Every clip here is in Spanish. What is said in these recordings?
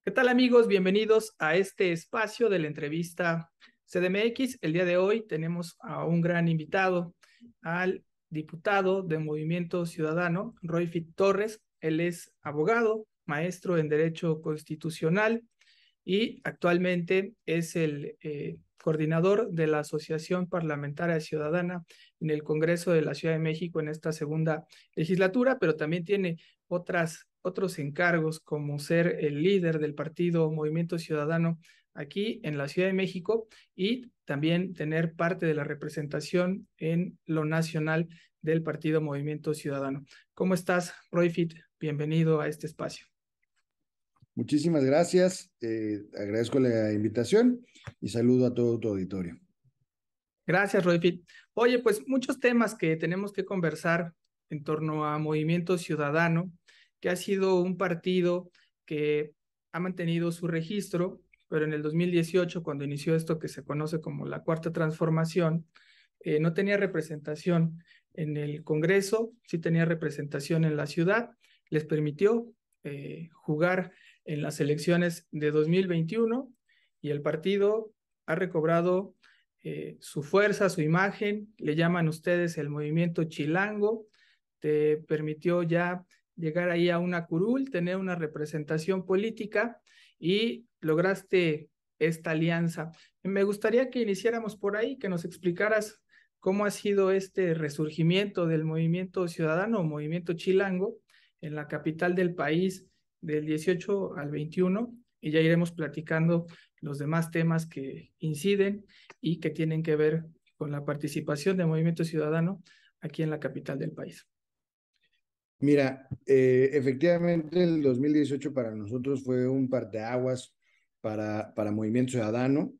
¿Qué tal, amigos? Bienvenidos a este espacio de la entrevista CDMX. El día de hoy tenemos a un gran invitado, al diputado de Movimiento Ciudadano, Royfit Torres. Él es abogado, maestro en Derecho Constitucional y actualmente es el coordinador de la Asociación Parlamentaria Ciudadana en el Congreso de la Ciudad de México en esta segunda legislatura, pero también tiene otros encargos como ser el líder del partido Movimiento Ciudadano aquí en la Ciudad de México y también tener parte de la representación en lo nacional del partido Movimiento Ciudadano. ¿Cómo estás, Royfit? Bienvenido a este espacio. Muchísimas gracias, agradezco la invitación y saludo a todo tu auditorio. Gracias, Royfit. Oye, pues muchos temas que tenemos que conversar en torno a Movimiento Ciudadano, que ha sido un partido que ha mantenido su registro, pero en el 2018, cuando inició esto que se conoce como la Cuarta Transformación, no tenía representación en el Congreso, sí tenía representación en la ciudad, les permitió jugar en las elecciones de 2021 y el partido ha recobrado su fuerza, su imagen, le llaman ustedes el movimiento chilango, te permitió ya llegar ahí a una curul, tener una representación política y lograste esta alianza. Me gustaría que iniciáramos por ahí, que nos explicaras cómo ha sido este resurgimiento del movimiento ciudadano o movimiento chilango en la capital del país del 18 al 21 y ya iremos platicando los demás temas que inciden y que tienen que ver con la participación del movimiento ciudadano aquí en la capital del país. Mira, efectivamente el 2018 para nosotros fue un parteaguas para Movimiento Ciudadano.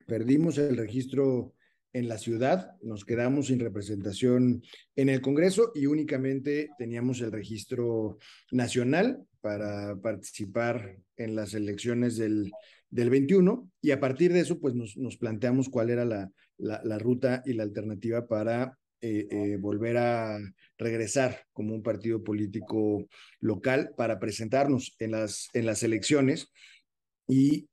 Perdimos el registro en la ciudad, nos quedamos sin representación en el Congreso y únicamente teníamos el registro nacional para participar en las elecciones del 21 y a partir de eso pues nos planteamos cuál era la ruta y la alternativa para volver a regresar como un partido político local para presentarnos en las elecciones y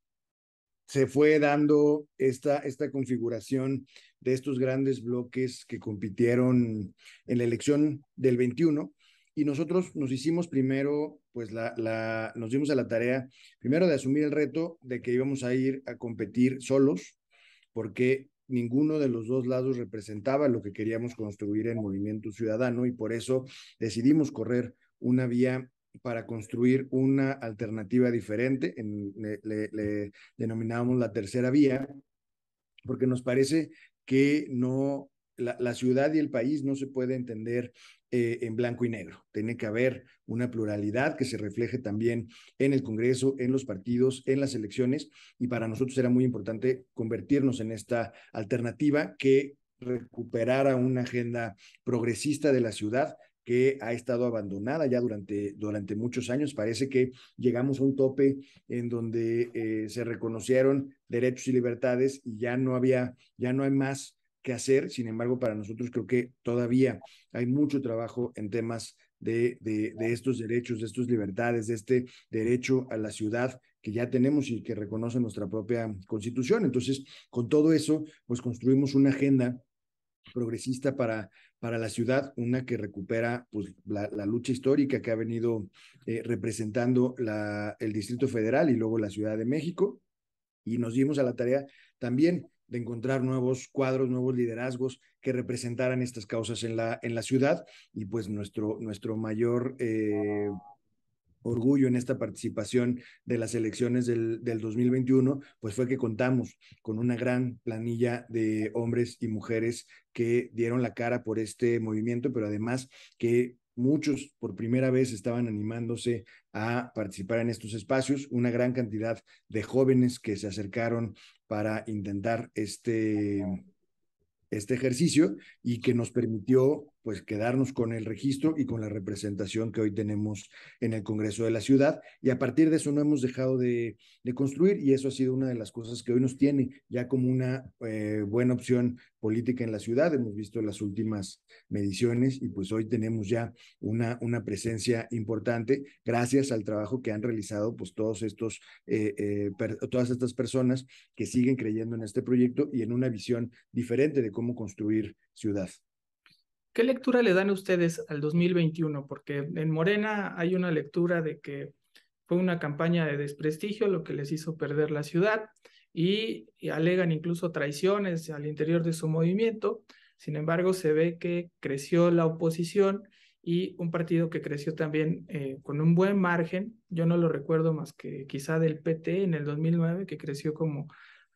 se fue dando esta configuración de estos grandes bloques que compitieron en la elección del 21 y nosotros nos hicimos primero, pues nos dimos a la tarea primero de asumir el reto de que íbamos a ir a competir solos porque ninguno de los dos lados representaba lo que queríamos construir en Movimiento Ciudadano y por eso decidimos correr una vía para construir una alternativa diferente, le denominamos la tercera vía, porque nos parece que no, la ciudad y el país no se puede entender en blanco y negro. Tiene que haber una pluralidad que se refleje también en el Congreso, en los partidos, en las elecciones, y para nosotros era muy importante convertirnos en esta alternativa que recuperara una agenda progresista de la ciudad que ha estado abandonada ya durante muchos años. Parece que llegamos a un tope en donde se reconocieron derechos y libertades y ya no hay más que hacer. Sin embargo, para nosotros creo que todavía hay mucho trabajo en temas de estos derechos, de estas libertades, de este derecho a la ciudad que ya tenemos y que reconoce nuestra propia constitución. Entonces, con todo eso, pues construimos una agenda progresista para la ciudad, una que recupera pues, la lucha histórica que ha venido representando el Distrito Federal y luego la Ciudad de México, y nos dimos a la tarea también de encontrar nuevos cuadros, nuevos liderazgos que representaran estas causas en la ciudad, y pues nuestro mayor orgullo en esta participación de las elecciones del 2021, pues fue que contamos con una gran planilla de hombres y mujeres que dieron la cara por este movimiento, pero además que muchos por primera vez estaban animándose a participar en estos espacios, una gran cantidad de jóvenes que se acercaron para intentar este ejercicio y que nos permitió pues quedarnos con el registro y con la representación que hoy tenemos en el Congreso de la Ciudad, y a partir de eso no hemos dejado de construir, y eso ha sido una de las cosas que hoy nos tiene ya como una buena opción política en la ciudad. Hemos visto las últimas mediciones y pues hoy tenemos ya una presencia importante gracias al trabajo que han realizado pues todas estas personas que siguen creyendo en este proyecto y en una visión diferente de cómo construir ciudad. ¿Qué lectura le dan ustedes al 2021? Porque en Morena hay una lectura de que fue una campaña de desprestigio lo que les hizo perder la ciudad y alegan incluso traiciones al interior de su movimiento. Sin embargo, se ve que creció la oposición y un partido que creció también con un buen margen. Yo no lo recuerdo más que quizá del PT en el 2009, que creció como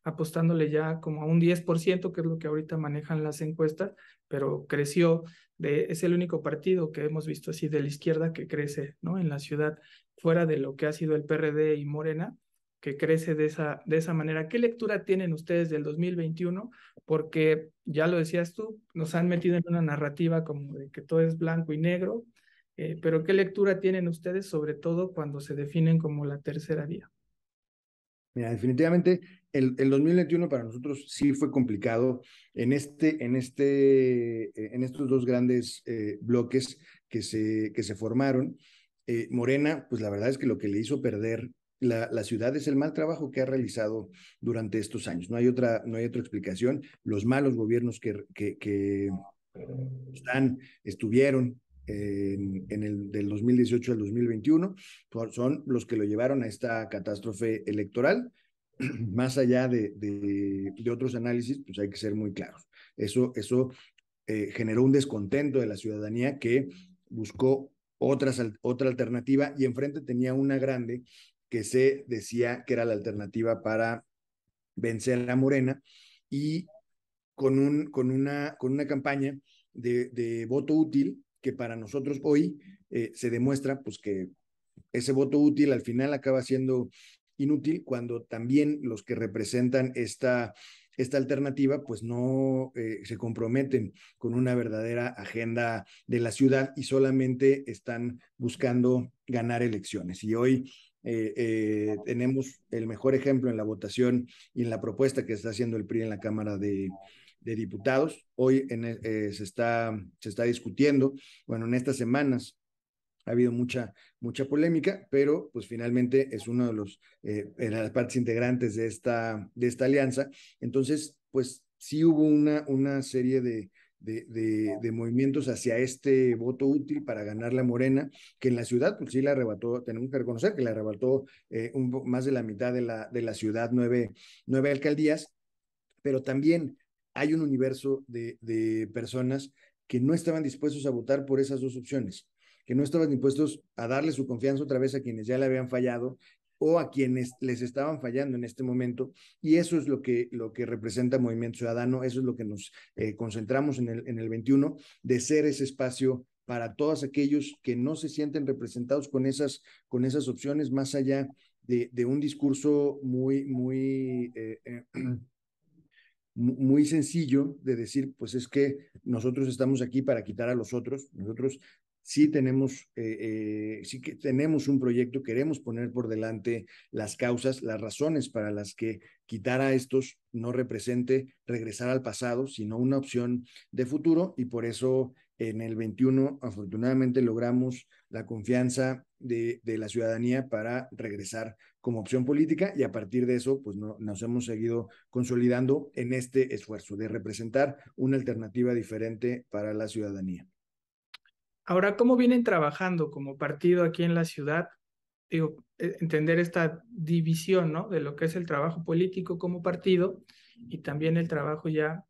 apostándole ya como a un 10%, que es lo que ahorita manejan las encuestas, pero creció. Es el único partido que hemos visto así de la izquierda que crece, ¿no? En la ciudad, fuera de lo que ha sido el PRD y Morena, que crece de esa manera. ¿Qué lectura tienen ustedes del 2021? Porque ya lo decías tú, nos han metido en una narrativa como de que todo es blanco y negro, pero ¿qué lectura tienen ustedes, sobre todo cuando se definen como la tercera vía? Mira, definitivamente el 2021 para nosotros sí fue complicado en estos dos grandes bloques que se formaron. Morena, pues la verdad es que lo que le hizo perder la ciudad es el mal trabajo que ha realizado durante estos años. No hay otra explicación. Los malos gobiernos que estuvieron del 2018 al 2021, son los que lo llevaron a esta catástrofe electoral. Más allá de otros análisis, pues hay que ser muy claros. Eso generó un descontento de la ciudadanía que buscó otra alternativa, y enfrente tenía una grande que se decía que era la alternativa para vencer a Morena, y con una campaña de voto útil que para nosotros hoy se demuestra pues que ese voto útil al final acaba siendo inútil cuando también los que representan esta alternativa pues no se comprometen con una verdadera agenda de la ciudad y solamente están buscando ganar elecciones. Y hoy tenemos el mejor ejemplo en la votación y en la propuesta que está haciendo el PRI en la Cámara de Diputados. Hoy se está discutiendo, bueno, en estas semanas ha habido mucha polémica, pero pues finalmente es uno de las partes integrantes de esta alianza. Entonces, pues sí hubo una serie de movimientos hacia este voto útil para ganar la Morena, que en la ciudad, pues sí la arrebató, tenemos que reconocer que la arrebató más de la mitad de la ciudad, nueve alcaldías, pero también hay un universo de personas que no estaban dispuestos a votar por esas dos opciones, que no estaban dispuestos a darle su confianza otra vez a quienes ya le habían fallado o a quienes les estaban fallando en este momento. Y eso es lo que representa Movimiento Ciudadano, eso es lo que nos concentramos en el 21, de ser ese espacio para todos aquellos que no se sienten representados con esas opciones, más allá de un discurso muy sencillo de decir, pues es que nosotros estamos aquí para quitar a los otros. Nosotros sí que tenemos un proyecto, queremos poner por delante las causas, las razones para las que quitar a estos no represente regresar al pasado, sino una opción de futuro, y por eso en el 21 afortunadamente logramos la confianza de la ciudadanía para regresar como opción política, y a partir de eso pues nos hemos seguido consolidando en este esfuerzo de representar una alternativa diferente para la ciudadanía. Ahora, ¿cómo vienen trabajando como partido aquí en la ciudad? Digo, entender esta división, ¿no? De lo que es el trabajo político como partido y también el trabajo ya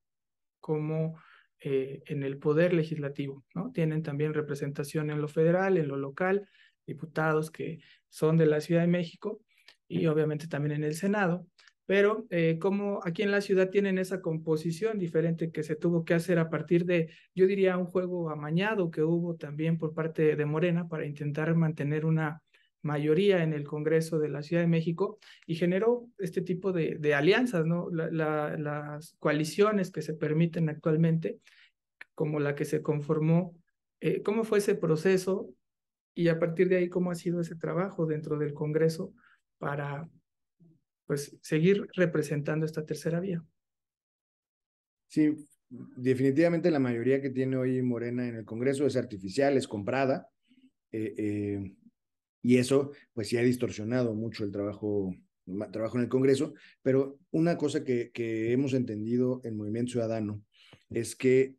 como en el poder legislativo, ¿no? Tienen también representación en lo federal, en lo local, diputados que son de la Ciudad de México y obviamente también en el Senado, pero como aquí en la ciudad tienen esa composición diferente que se tuvo que hacer a partir de, yo diría, un juego amañado que hubo también por parte de Morena para intentar mantener una mayoría en el Congreso de la Ciudad de México y generó este tipo de alianzas, ¿no? Las coaliciones que se permiten actualmente como la que se conformó, ¿cómo fue ese proceso? Y a partir de ahí, ¿cómo ha sido ese trabajo dentro del Congreso para, pues, seguir representando esta tercera vía? Sí, definitivamente la mayoría que tiene hoy Morena en el Congreso es artificial, es comprada, eh, eh, y eso pues sí ha distorsionado mucho el trabajo en el Congreso, pero una cosa que hemos entendido en Movimiento Ciudadano es que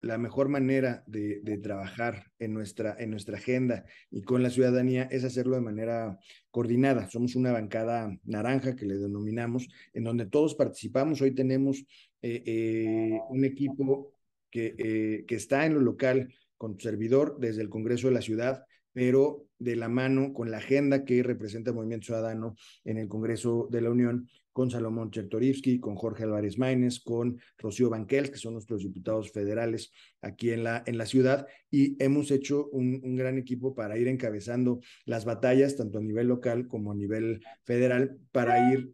la mejor manera de trabajar en nuestra agenda y con la ciudadanía es hacerlo de manera coordinada. Somos una bancada naranja que le denominamos, en donde todos participamos. Hoy tenemos un equipo que está en lo local con tu servidor desde el Congreso de la Ciudad, pero de la mano con la agenda que representa el Movimiento Ciudadano en el Congreso de la Unión, con Salomón Chertorivsky, con Jorge Álvarez Maínez, con Rocío Banquels, que son nuestros diputados federales aquí en la ciudad, y hemos hecho un gran equipo para ir encabezando las batallas, tanto a nivel local como a nivel federal, para ir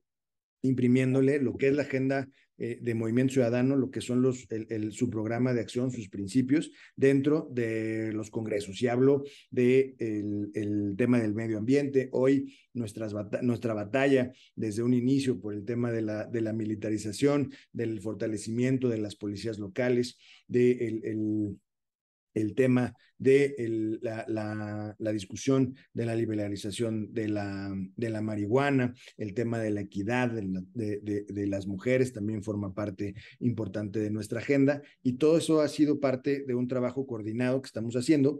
imprimiéndole lo que es la agenda de Movimiento Ciudadano, lo que son su programa de acción, sus principios dentro de los congresos. Y hablo del tema del medio ambiente. Hoy nuestra batalla desde un inicio por el tema de la militarización, del fortalecimiento de las policías locales, de el tema de la discusión de la liberalización de la marihuana, el tema de la equidad de las mujeres también forma parte importante de nuestra agenda, y todo eso ha sido parte de un trabajo coordinado que estamos haciendo.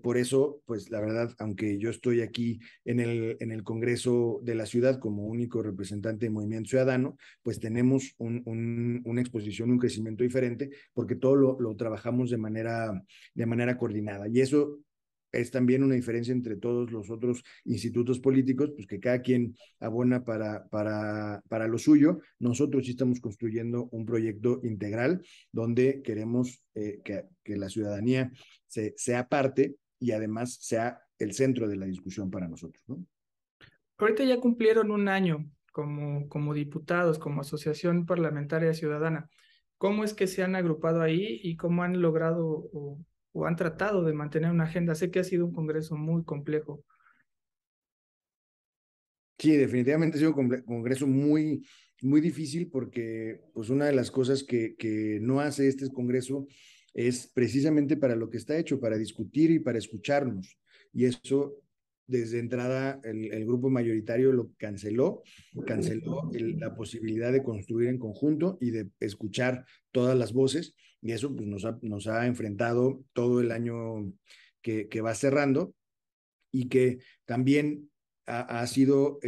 Por eso, pues la verdad, aunque yo estoy aquí en el Congreso de la Ciudad como único representante de Movimiento Ciudadano, pues tenemos una exposición, un crecimiento diferente, porque todo lo trabajamos de manera coordinada. Y eso es también una diferencia entre todos los otros institutos políticos, pues que cada quien abona para lo suyo. Nosotros sí estamos construyendo un proyecto integral donde queremos que la ciudadanía sea parte y además sea el centro de la discusión para nosotros, ¿no? Ahorita ya cumplieron un año como diputados, como Asociación Parlamentaria Ciudadana. ¿Cómo es que se han agrupado ahí y cómo han logrado o han tratado de mantener una agenda? Sé que ha sido un congreso muy complejo. Sí, definitivamente ha sido un congreso muy difícil porque pues una de las cosas que no hace este congreso es precisamente para lo que está hecho, para discutir y para escucharnos. Y eso, desde entrada, el grupo mayoritario lo canceló la posibilidad de construir en conjunto y de escuchar todas las voces. Y eso pues, nos ha enfrentado todo el año que va cerrando, y que también ha sido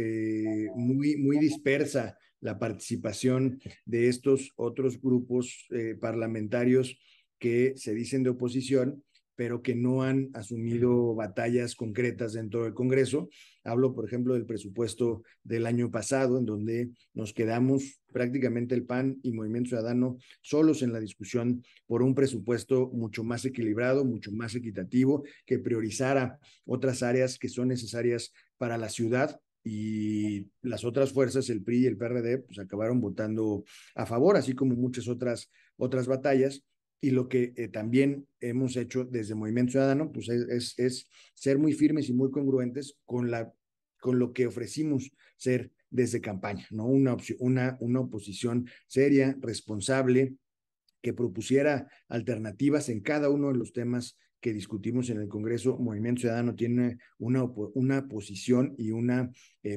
muy dispersa la participación de estos otros grupos parlamentarios que se dicen de oposición, pero que no han asumido batallas concretas dentro del Congreso. Hablo, por ejemplo, del presupuesto del año pasado, en donde nos quedamos prácticamente el PAN y Movimiento Ciudadano solos en la discusión por un presupuesto mucho más equilibrado, mucho más equitativo, que priorizara otras áreas que son necesarias para la ciudad, y las otras fuerzas, el PRI y el PRD, pues acabaron votando a favor, así como muchas otras batallas. Y lo que también hemos hecho desde Movimiento Ciudadano, pues es ser muy firmes y muy congruentes con lo que ofrecimos ser desde campaña, ¿no? Una oposición seria, responsable, que propusiera alternativas en cada uno de los temas que discutimos en el Congreso. Movimiento Ciudadano tiene una posición y una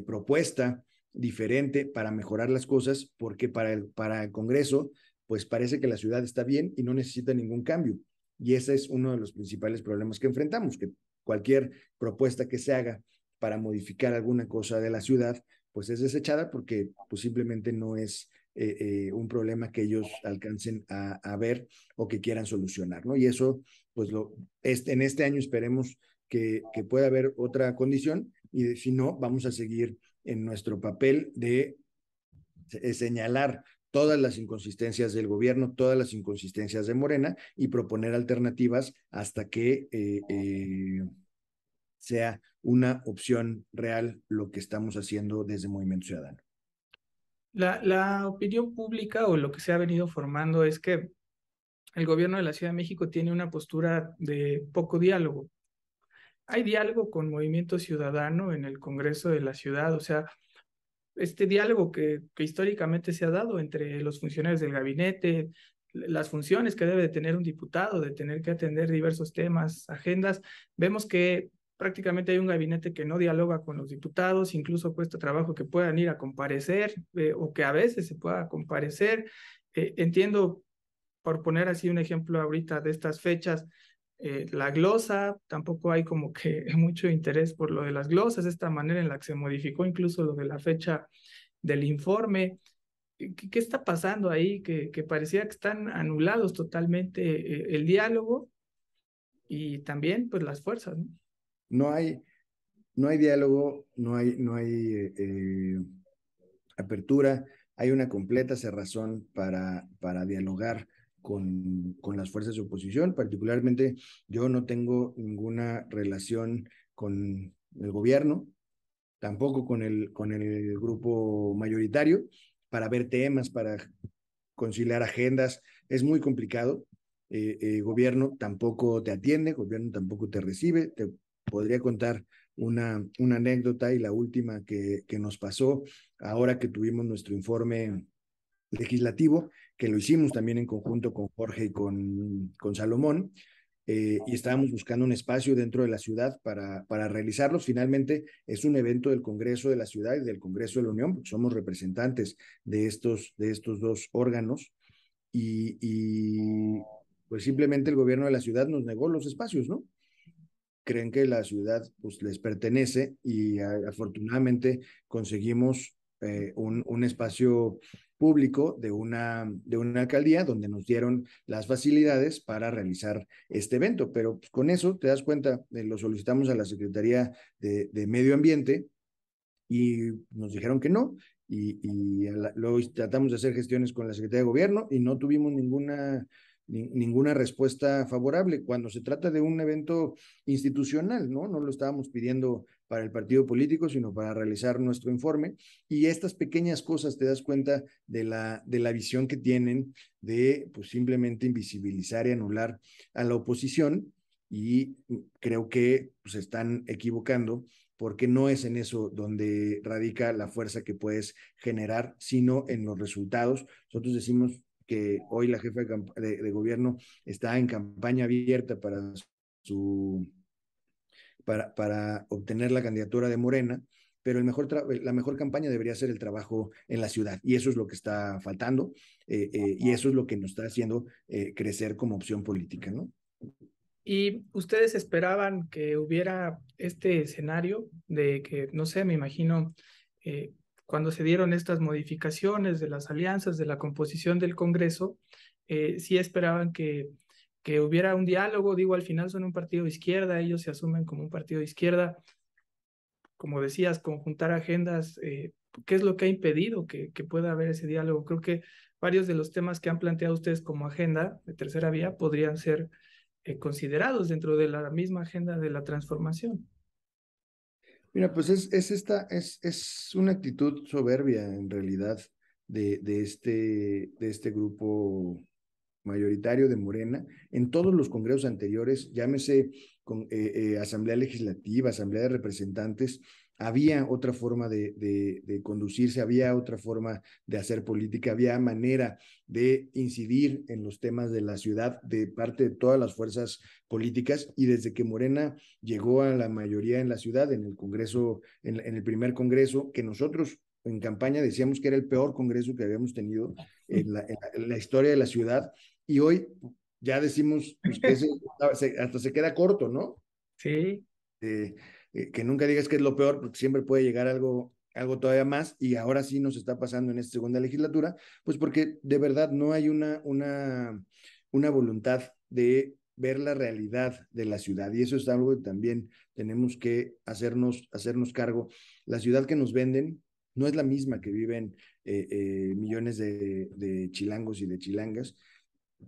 propuesta diferente para mejorar las cosas, porque para el Congreso, pues parece que la ciudad está bien y no necesita ningún cambio. Y ese es uno de los principales problemas que enfrentamos, que cualquier propuesta que se haga para modificar alguna cosa de la ciudad, pues es desechada porque pues simplemente no es un problema que ellos alcancen a ver o que quieran solucionar, ¿no? Y eso, pues en este año esperemos que pueda haber otra condición, y si no, vamos a seguir en nuestro papel de señalar todas las inconsistencias del gobierno, todas las inconsistencias de Morena, y proponer alternativas hasta que sea una opción real lo que estamos haciendo desde Movimiento Ciudadano. La opinión pública o lo que se ha venido formando es que el gobierno de la Ciudad de México tiene una postura de poco diálogo. Hay diálogo con Movimiento Ciudadano en el Congreso de la ciudad, o sea, este diálogo que históricamente se ha dado entre los funcionarios del gabinete, las funciones que debe de tener un diputado, de tener que atender diversos temas, agendas. Vemos que prácticamente hay un gabinete que no dialoga con los diputados, incluso cuesta trabajo que puedan ir a comparecer o que a veces se pueda comparecer. Entiendo, por poner así un ejemplo ahorita de estas fechas, la glosa, tampoco hay como que mucho interés por lo de las glosas, esta manera en la que se modificó incluso lo de la fecha del informe. ¿Qué está pasando ahí? Que parecía que están anulados totalmente el diálogo y también pues las fuerzas, ¿no? No hay, no hay diálogo, no hay apertura, hay una completa cerrazón para dialogar con las fuerzas de oposición. Particularmente, yo no tengo ninguna relación con el gobierno, tampoco con el grupo mayoritario, para ver temas, para conciliar agendas. Es muy complicado. Gobierno tampoco te atiende, gobierno tampoco te recibe. Te podría contar una anécdota y la última que nos pasó ahora que tuvimos nuestro informe legislativo, que lo hicimos también en conjunto con Jorge y con Salomón, y estábamos buscando un espacio dentro de la ciudad para realizarlos. Finalmente es un evento del Congreso de la Ciudad y del Congreso de la Unión, porque somos representantes de estos dos órganos, y pues simplemente el gobierno de la ciudad nos negó los espacios, ¿no? Creen que la ciudad pues les pertenece y afortunadamente conseguimos un espacio público de una alcaldía donde nos dieron las facilidades para realizar este evento. Pero pues, con eso te das cuenta, lo solicitamos a la Secretaría de Medio Ambiente y nos dijeron que no. Luego tratamos de hacer gestiones con la Secretaría de Gobierno y no tuvimos ninguna respuesta favorable. Cuando se trata de un evento institucional, ¿no? No lo estábamos pidiendo para el partido político, sino para realizar nuestro informe. Y estas pequeñas cosas te das cuenta de la visión que tienen de pues, simplemente invisibilizar y anular a la oposición. Y creo que pues, se están equivocando porque no es en eso donde radica la fuerza que puedes generar, sino en los resultados. Nosotros decimos que hoy la jefa de gobierno está en campaña abierta su, para obtener la candidatura de Morena, pero la mejor campaña debería ser el trabajo en la ciudad, y eso es lo que está faltando, y eso es lo que nos está haciendo crecer como opción política, ¿no? ¿Y ustedes esperaban que hubiera este escenario de que, no sé, me imagino, eh, cuando se dieron estas modificaciones de las alianzas, de la composición del Congreso, sí esperaban que hubiera un diálogo? Digo, al final son un partido de izquierda, ellos se asumen como un partido de izquierda, como decías, conjuntar agendas. ¿Qué es lo que ha impedido que pueda haber ese diálogo? Creo que varios de los temas que han planteado ustedes como agenda de tercera vía podrían ser considerados dentro de la misma agenda de la transformación. Mira, pues es una actitud soberbia en realidad de este grupo mayoritario de Morena. En todos los congresos anteriores, llámese Asamblea Legislativa, Asamblea de Representantes, había otra forma de conducirse, había otra forma de hacer política, había manera de incidir en los temas de la ciudad de parte de todas las fuerzas políticas, y desde que Morena llegó a la mayoría en la ciudad, en el Congreso, en el primer Congreso, que nosotros en campaña decíamos que era el peor Congreso que habíamos tenido en la historia de la ciudad, y hoy ya decimos pues, que hasta se queda corto, ¿no? Sí, Eh, que nunca digas que es lo peor, porque siempre puede llegar algo todavía más, y ahora sí nos está pasando en esta segunda legislatura, pues porque de verdad no hay una voluntad de ver la realidad de la ciudad, y eso es algo que también tenemos que hacernos cargo. La ciudad que nos venden no es la misma que viven millones de chilangos y de chilangas.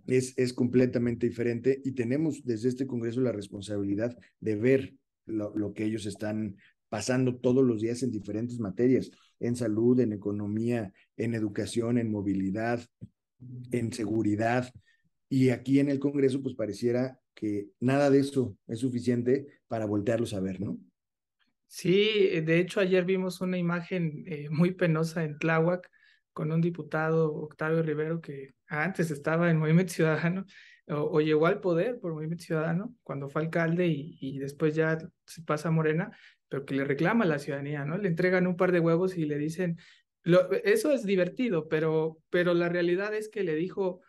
Es completamente diferente, y tenemos desde este Congreso la responsabilidad de ver lo que ellos están pasando todos los días en diferentes materias, en salud, en economía, en educación, en movilidad, en seguridad. Y aquí en el Congreso, pues pareciera que nada de eso es suficiente para voltearlos a ver, ¿no? Sí, de hecho ayer vimos una imagen muy penosa en Tláhuac con un diputado, Octavio Rivero, que antes estaba en Movimiento Ciudadano o llegó al poder por Movimiento Ciudadano cuando fue alcalde y después ya se pasa a Morena, pero que le reclama a la ciudadanía, ¿no? Le entregan un par de huevos y le dicen, eso es divertido, pero la realidad es que le dijo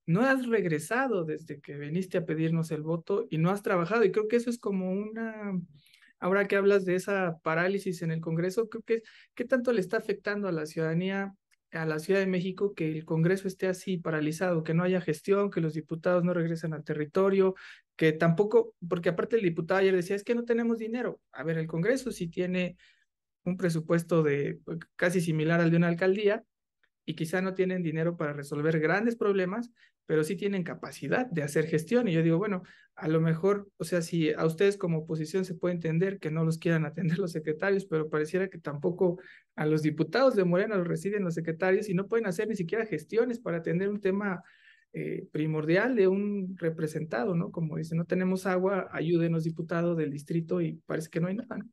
no has regresado desde que viniste a pedirnos el voto y no has trabajado. Y creo que eso es como ahora que hablas de esa parálisis en el Congreso, creo que qué tanto le está afectando a la ciudadanía, a la Ciudad de México, que el Congreso esté así paralizado, que no haya gestión, que los diputados no regresen al territorio, que tampoco, porque aparte el diputado ayer decía, es que no tenemos dinero. A ver, el Congreso sí tiene un presupuesto de casi similar al de una alcaldía y quizá no tienen dinero para resolver grandes problemas, pero sí tienen capacidad de hacer gestión. Y yo digo, bueno, a lo mejor, o sea, si a ustedes como oposición se puede entender que no los quieran atender los secretarios, pero pareciera que tampoco a los diputados de Morena los reciben los secretarios y no pueden hacer ni siquiera gestiones para atender un tema primordial de un representado, ¿no? Como dice, no tenemos agua, ayúdenos diputado del distrito y parece que no hay nada, ¿no?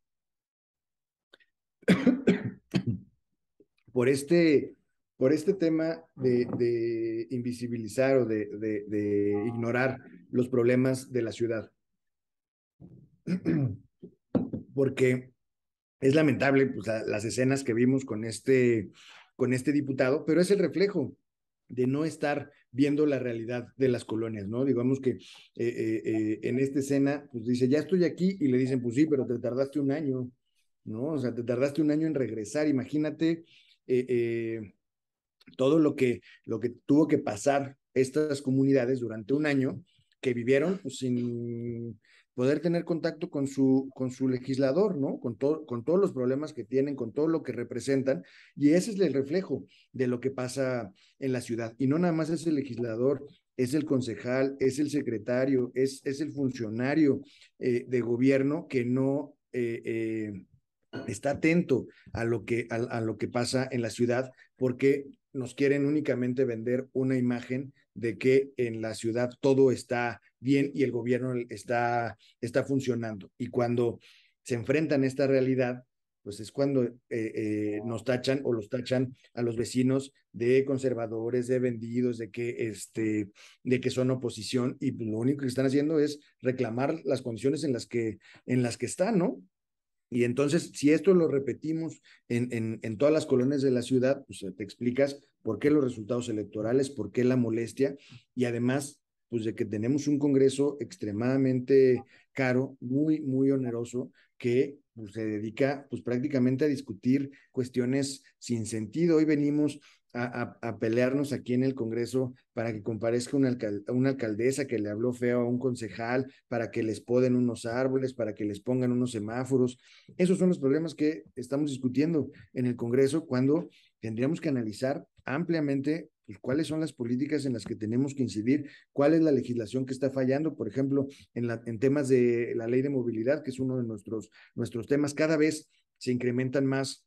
Por este, por este tema de invisibilizar o de ignorar los problemas de la ciudad. Porque es lamentable pues, las escenas que vimos con este diputado, pero es el reflejo de no estar viendo la realidad de las colonias, ¿no? Digamos que en esta escena, pues dice, ya estoy aquí, y le dicen, pues sí, pero te tardaste un año, ¿no? O sea, te tardaste un año en regresar, imagínate eh, eh, todo lo que tuvo que pasar estas comunidades durante un año que vivieron pues, sin poder tener contacto con su legislador, ¿no? Con todos los problemas que tienen, con todo lo que representan, y ese es el reflejo de lo que pasa en la ciudad. Y no nada más es el legislador, es el concejal, es el secretario, es el funcionario de gobierno que no está atento a lo que pasa en la ciudad, porque nos quieren únicamente vender una imagen de que en la ciudad todo está bien y el gobierno está funcionando. Y cuando se enfrentan a esta realidad, pues es cuando nos tachan o los tachan a los vecinos de conservadores, de vendidos, de que son oposición, y lo único que están haciendo es reclamar las condiciones en las que están, ¿no? Y entonces, si esto lo repetimos en todas las colonias de la ciudad, pues te explicas por qué los resultados electorales, por qué la molestia, y además, pues de que tenemos un Congreso extremadamente caro, muy oneroso, que pues, se dedica pues prácticamente a discutir cuestiones sin sentido. Hoy venimos a pelearnos aquí en el Congreso para que comparezca una alcaldesa que le habló feo a un concejal, para que les poden unos árboles, para que les pongan unos semáforos. Esos son los problemas que estamos discutiendo en el Congreso, cuando tendríamos que analizar ampliamente pues, cuáles son las políticas en las que tenemos que incidir, cuál es la legislación que está fallando, por ejemplo, en temas de la ley de movilidad, que es uno de nuestros temas. Cada vez se incrementan más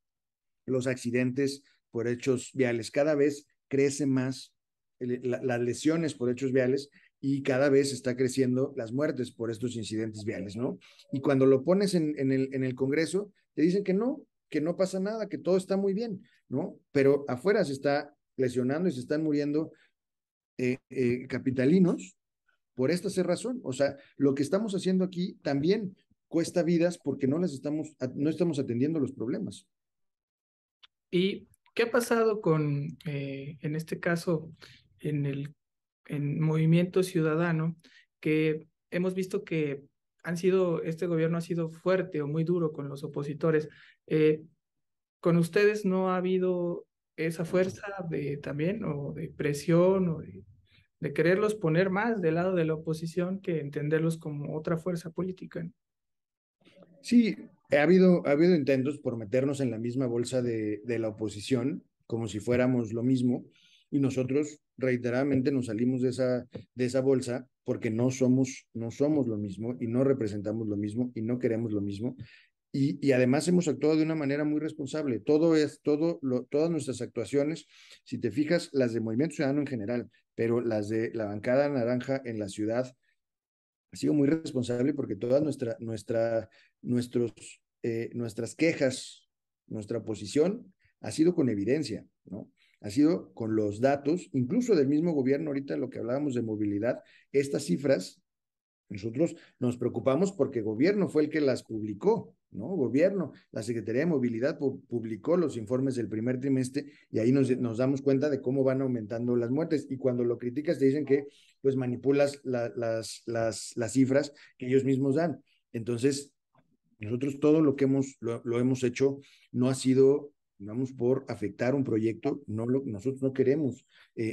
los accidentes por hechos viales, cada vez crece más las lesiones por hechos viales, y cada vez está creciendo las muertes por estos incidentes viales, ¿no? Y cuando lo pones en el Congreso, te dicen que no pasa nada, que todo está muy bien, ¿no? Pero afuera se está lesionando y se están muriendo capitalinos por esta razón. O sea, lo que estamos haciendo aquí también cuesta vidas porque no estamos atendiendo los problemas. ¿Y qué ha pasado con, en este caso, en en Movimiento Ciudadano, que hemos visto que este gobierno ha sido fuerte o muy duro con los opositores? ¿Con ustedes no ha habido esa fuerza de también, o de presión, o de quererlos poner más del lado de la oposición que entenderlos como otra fuerza política? Sí, ha habido intentos por meternos en la misma bolsa de la oposición, como si fuéramos lo mismo, y nosotros reiteradamente nos salimos de esa bolsa porque no somos lo mismo y no representamos lo mismo y no queremos lo mismo. y además hemos actuado de una manera muy responsable. Todas nuestras actuaciones, si te fijas, las de Movimiento Ciudadano en general, pero las de la bancada naranja en la ciudad, ha sido muy responsable porque nuestras quejas, nuestra posición ha sido con evidencia, ¿no? Ha sido con los datos, incluso del mismo gobierno, ahorita lo que hablábamos de movilidad, estas cifras nosotros nos preocupamos porque gobierno fue el que las publicó, ¿no? Gobierno, la Secretaría de Movilidad publicó los informes del primer trimestre y ahí nos damos cuenta de cómo van aumentando las muertes. Y cuando lo criticas te dicen que pues manipulas las cifras que ellos mismos dan. Entonces, nosotros todo lo hemos hecho no ha sido, vamos, por afectar un proyecto, nosotros no queremos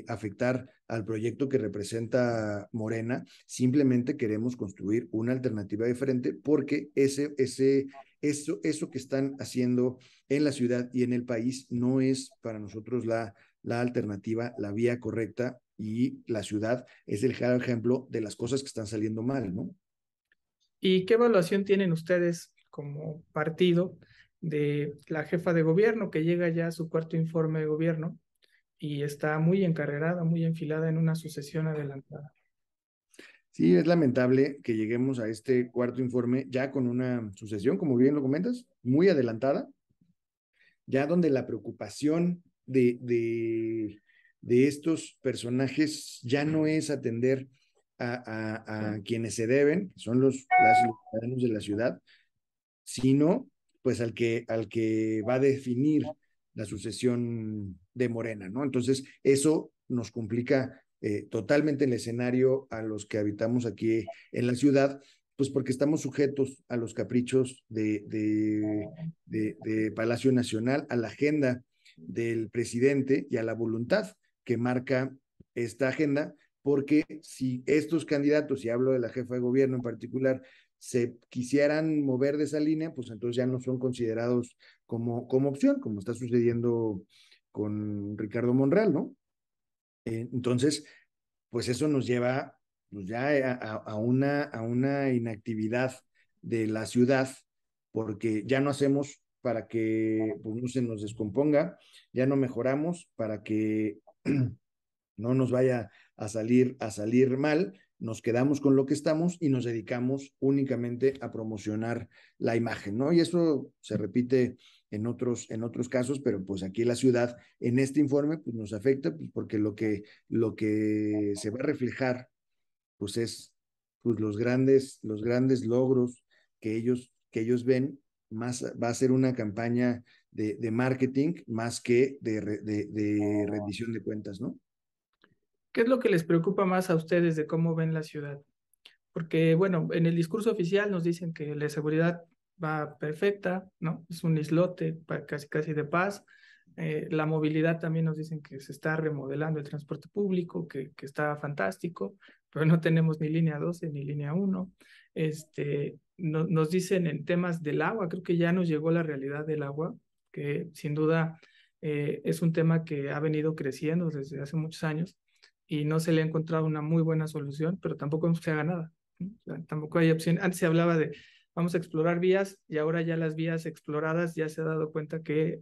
afectar al proyecto que representa Morena, simplemente queremos construir una alternativa diferente porque eso que están haciendo en la ciudad y en el país no es para nosotros la alternativa, la vía correcta y la ciudad es el claro ejemplo de las cosas que están saliendo mal, ¿no? ¿Y qué evaluación tienen ustedes como partido de la jefa de gobierno que llega ya a su cuarto informe de gobierno y está muy encarrerada, muy enfilada en una sucesión adelantada? Sí, es lamentable que lleguemos a este cuarto informe ya con una sucesión, como bien lo comentas, muy adelantada, ya donde la preocupación de estos personajes ya no es atender a quienes se deben, que son los ciudadanos de la ciudad, sino pues al que va a definir la sucesión de Morena, ¿no? Entonces, eso nos complica totalmente el escenario a los que habitamos aquí en la ciudad, pues porque estamos sujetos a los caprichos de Palacio Nacional, a la agenda del presidente y a la voluntad que marca esta agenda, porque si estos candidatos, y hablo de la jefa de gobierno en particular, se quisieran mover de esa línea, pues entonces ya no son considerados como opción, como está sucediendo con Ricardo Monreal, ¿no? Entonces, pues eso nos lleva pues ya a una inactividad de la ciudad, porque ya no hacemos para que pues, no se nos descomponga, ya no mejoramos para que no nos vaya a salir mal, nos quedamos con lo que estamos y nos dedicamos únicamente a promocionar la imagen, ¿no? Y eso se repite en otros casos, pero pues aquí en la ciudad, en este informe, pues nos afecta, pues porque lo que se va a reflejar, pues es pues, los grandes logros que ellos ven, más va a ser una campaña de marketing más que de rendición de cuentas, ¿no? ¿Qué es lo que les preocupa más a ustedes de cómo ven la ciudad? Porque, bueno, en el discurso oficial nos dicen que la seguridad va perfecta, ¿no? Es un islote casi casi de paz. La movilidad también nos dicen que se está remodelando el transporte público, que está fantástico, pero no tenemos ni línea 12 ni línea 1. Nos dicen en temas del agua, creo que ya nos llegó la realidad del agua, que sin duda es un tema que ha venido creciendo desde hace muchos años y no se le ha encontrado una muy buena solución, pero tampoco se haga nada. ¿No? O sea, tampoco hay opción. Antes se hablaba de vamos a explorar vías y ahora ya las vías exploradas ya se ha dado cuenta que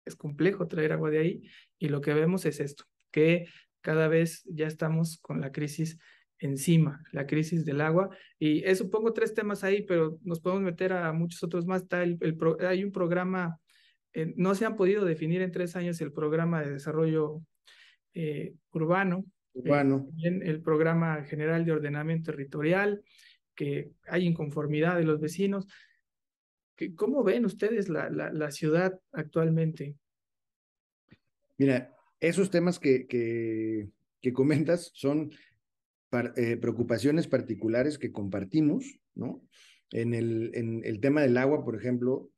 es complejo traer agua de ahí y lo que vemos es esto, que cada vez ya estamos con la crisis encima, la crisis del agua. Y eso pongo tres temas ahí, pero nos podemos meter a muchos otros más. Hay un programa, no se han podido definir en 3 años el programa de desarrollo urbano, Bueno, también el programa general de ordenamiento territorial, que hay inconformidad de los vecinos. ¿Cómo ven ustedes la ciudad actualmente? mira, esos temas que comentas son preocupaciones particulares que compartimos, ¿no? En el tema del agua, por ejemplo,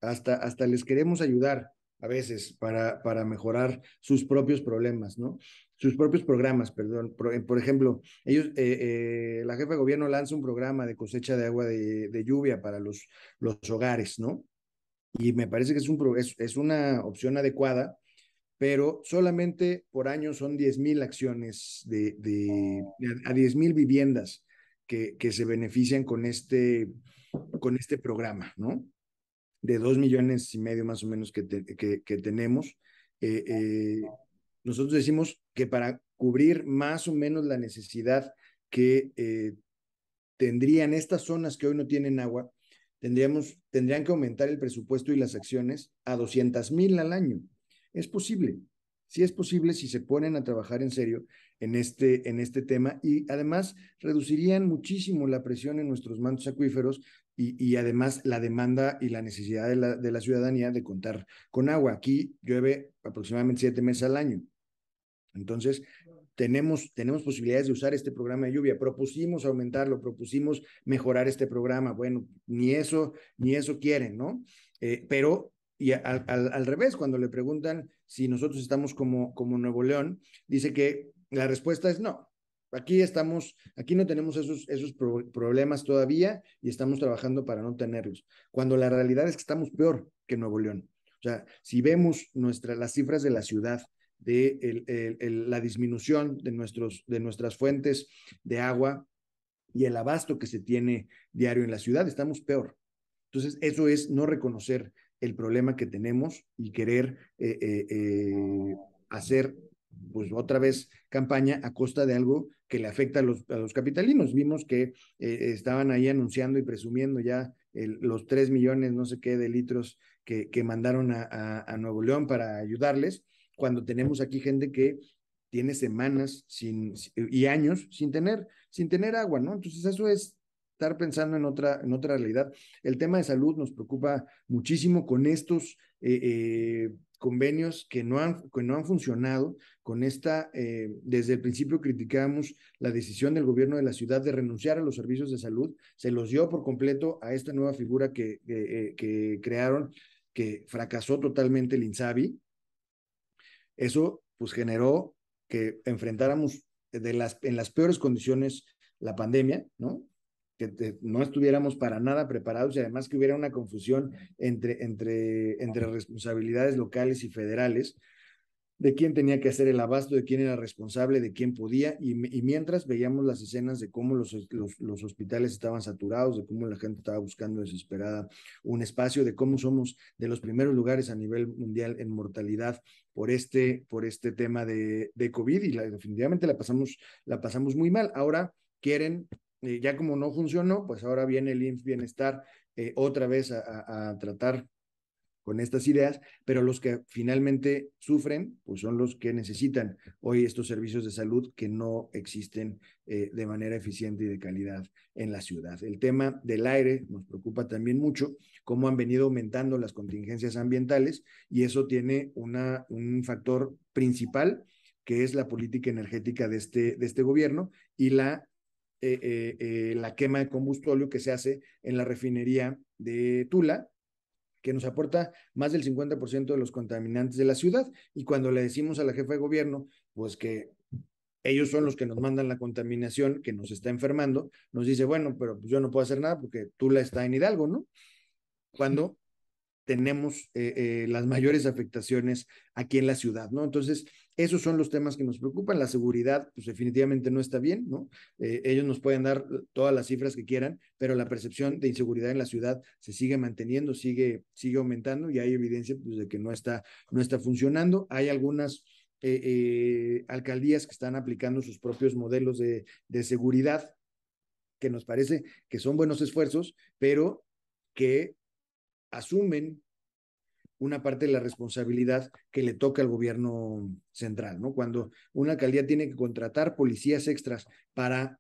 hasta les queremos ayudar a veces para mejorar sus propios problemas, ¿no? Sus propios programas, perdón. Por ejemplo, la jefa de gobierno lanza un programa de cosecha de agua de lluvia para los hogares, ¿no? Y me parece que es una opción adecuada, pero solamente por año son 10,000 acciones a 10,000 viviendas que se benefician con este programa, ¿no? de 2,5 millones más o menos que tenemos, eh, eh, nosotros decimos que para cubrir más o menos la necesidad que tendrían estas zonas que hoy no tienen agua, tendrían que aumentar el presupuesto y las acciones a 200,000 al año. Es posible, sí es posible si se ponen a trabajar en serio en este tema, y además reducirían muchísimo la presión en nuestros mantos acuíferos y además la demanda y la necesidad de la ciudadanía de contar con agua. Aquí llueve aproximadamente 7 meses al año. Entonces, tenemos posibilidades de usar este programa de lluvia. Propusimos aumentarlo, propusimos mejorar este programa. Bueno, ni eso quieren, ¿no? Pero, y al revés, cuando le preguntan si nosotros estamos como Nuevo León, dice que la respuesta es no. Aquí no tenemos esos problemas todavía y estamos trabajando para no tenerlos. Cuando la realidad es que estamos peor que Nuevo León. O sea, si vemos las cifras de la ciudad, de la disminución de nuestras fuentes de agua y el abasto que se tiene diario en la ciudad, estamos peor. Entonces, eso es no reconocer el problema que tenemos y querer hacer, pues otra vez, campaña a costa de algo que le afecta a los capitalinos. Vimos que estaban ahí anunciando y presumiendo ya los 3 millones, no sé qué, de litros que mandaron a Nuevo León para ayudarles, cuando tenemos aquí gente que tiene semanas y años sin tener agua, ¿no? Entonces eso es estar pensando en otra realidad. El tema de salud nos preocupa muchísimo con estos convenios que no han funcionado, desde el principio criticamos la decisión del gobierno de la ciudad de renunciar a los servicios de salud, se los dio por completo a esta nueva figura que crearon, que fracasó totalmente el INSABI. Eso pues generó que enfrentáramos en las peores condiciones la pandemia, ¿no? Que no estuviéramos para nada preparados y además que hubiera una confusión entre responsabilidades locales y federales de quién tenía que hacer el abasto, de quién era responsable, de quién podía, y mientras veíamos las escenas de cómo los hospitales estaban saturados, de cómo la gente estaba buscando desesperada un espacio, de cómo somos de los primeros lugares a nivel mundial en mortalidad por este tema de COVID, y definitivamente la pasamos muy mal. Ahora quieren, ya como no funcionó, pues ahora viene el IMSS Bienestar otra vez a tratar con estas ideas, pero los que finalmente sufren, pues son los que necesitan hoy estos servicios de salud que no existen de manera eficiente y de calidad en la ciudad. El tema del aire nos preocupa también mucho, cómo han venido aumentando las contingencias ambientales, y eso tiene un factor principal, que es la política energética de este gobierno y la quema de combustóleo que se hace en la refinería de Tula, que nos aporta más del 50% de los contaminantes de la ciudad. Y cuando le decimos a la jefa de gobierno, pues que ellos son los que nos mandan la contaminación que nos está enfermando, nos dice, bueno, pero pues yo no puedo hacer nada porque Tula está en Hidalgo, ¿no? Cuando tenemos las mayores afectaciones aquí en la ciudad, ¿no? Entonces, esos son los temas que nos preocupan. La seguridad, pues definitivamente no está bien, ¿no? Ellos nos pueden dar todas las cifras que quieran, pero la percepción de inseguridad en la ciudad se sigue manteniendo, sigue aumentando, y hay evidencia pues, de que no está funcionando. Hay algunas alcaldías que están aplicando sus propios modelos de seguridad, que nos parece que son buenos esfuerzos, pero que asumen una parte de la responsabilidad que le toca al gobierno central, ¿no? Cuando una alcaldía tiene que contratar policías extras para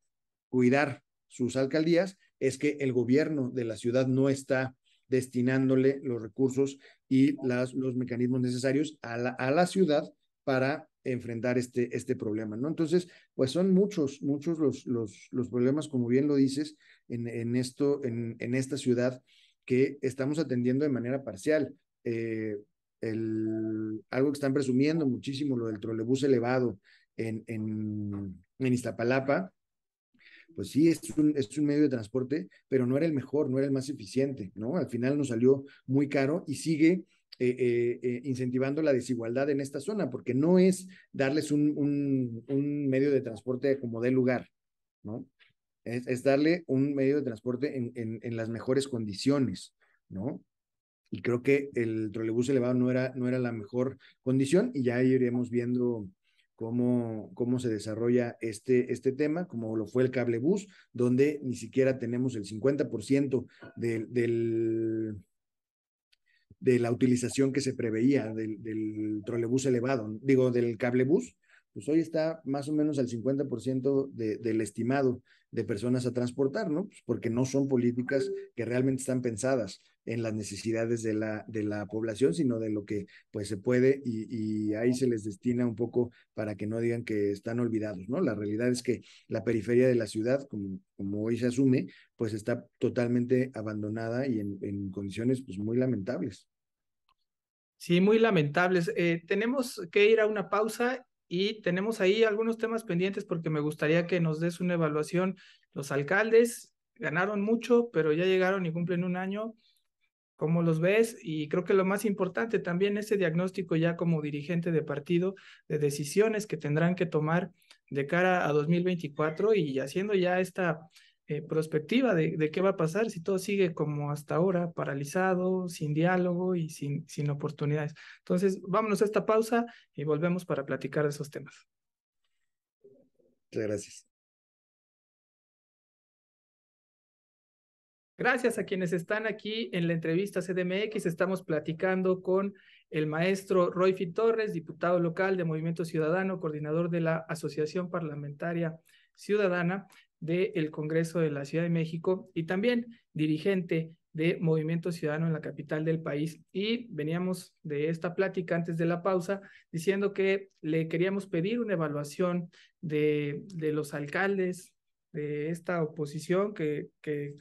cuidar sus alcaldías, es que el gobierno de la ciudad no está destinándole los recursos y los mecanismos necesarios a la ciudad para enfrentar este problema, ¿no? Entonces, pues son muchos los problemas, como bien lo dices, en esta ciudad, que estamos atendiendo de manera parcial. Eh, Algo que están presumiendo muchísimo, lo del trolebús elevado en Iztapalapa, pues sí, es un medio de transporte, pero no era el mejor, no era el más eficiente, ¿no? Al final nos salió muy caro y sigue incentivando la desigualdad en esta zona, porque no es darles un medio de transporte como dé lugar, ¿no? Es darle un medio de transporte en las mejores condiciones, ¿no? y creo que el trolebús elevado no era la mejor condición, y ya iremos viendo cómo se desarrolla este tema, como lo fue el cablebús, donde ni siquiera tenemos el 50% de la utilización que se preveía del trolebús elevado, digo, del cablebús. Pues hoy está más o menos al 50% del estimado de personas a transportar, ¿no? Pues porque no son políticas que realmente están pensadas en las necesidades de la población, sino de lo que pues se puede, y ahí se les destina un poco para que no digan que están olvidados, ¿no? La realidad es que la periferia de la ciudad, como hoy se asume, pues está totalmente abandonada y en condiciones pues muy lamentables. Sí, muy lamentables. Tenemos que ir a una pausa y tenemos ahí algunos temas pendientes porque me gustaría que nos des una evaluación. Los alcaldes ganaron mucho, pero ya llegaron y cumplen un año. ¿Cómo los ves? Y creo que lo más importante también ese diagnóstico ya como dirigente de partido, de decisiones que tendrán que tomar de cara a 2024 y haciendo ya esta perspectiva de qué va a pasar si todo sigue como hasta ahora, paralizado, sin diálogo y sin oportunidades. Entonces, vámonos a esta pausa y volvemos para platicar de esos temas. Muchas gracias. Gracias a quienes están aquí en la entrevista CDMX. Estamos platicando con el maestro Royfi Torres, diputado local de Movimiento Ciudadano, coordinador de la Asociación Parlamentaria Ciudadana del Congreso de la Ciudad de México y también dirigente de Movimiento Ciudadano en la capital del país. Y veníamos de esta plática antes de la pausa diciendo que le queríamos pedir una evaluación de los alcaldes de esta oposición que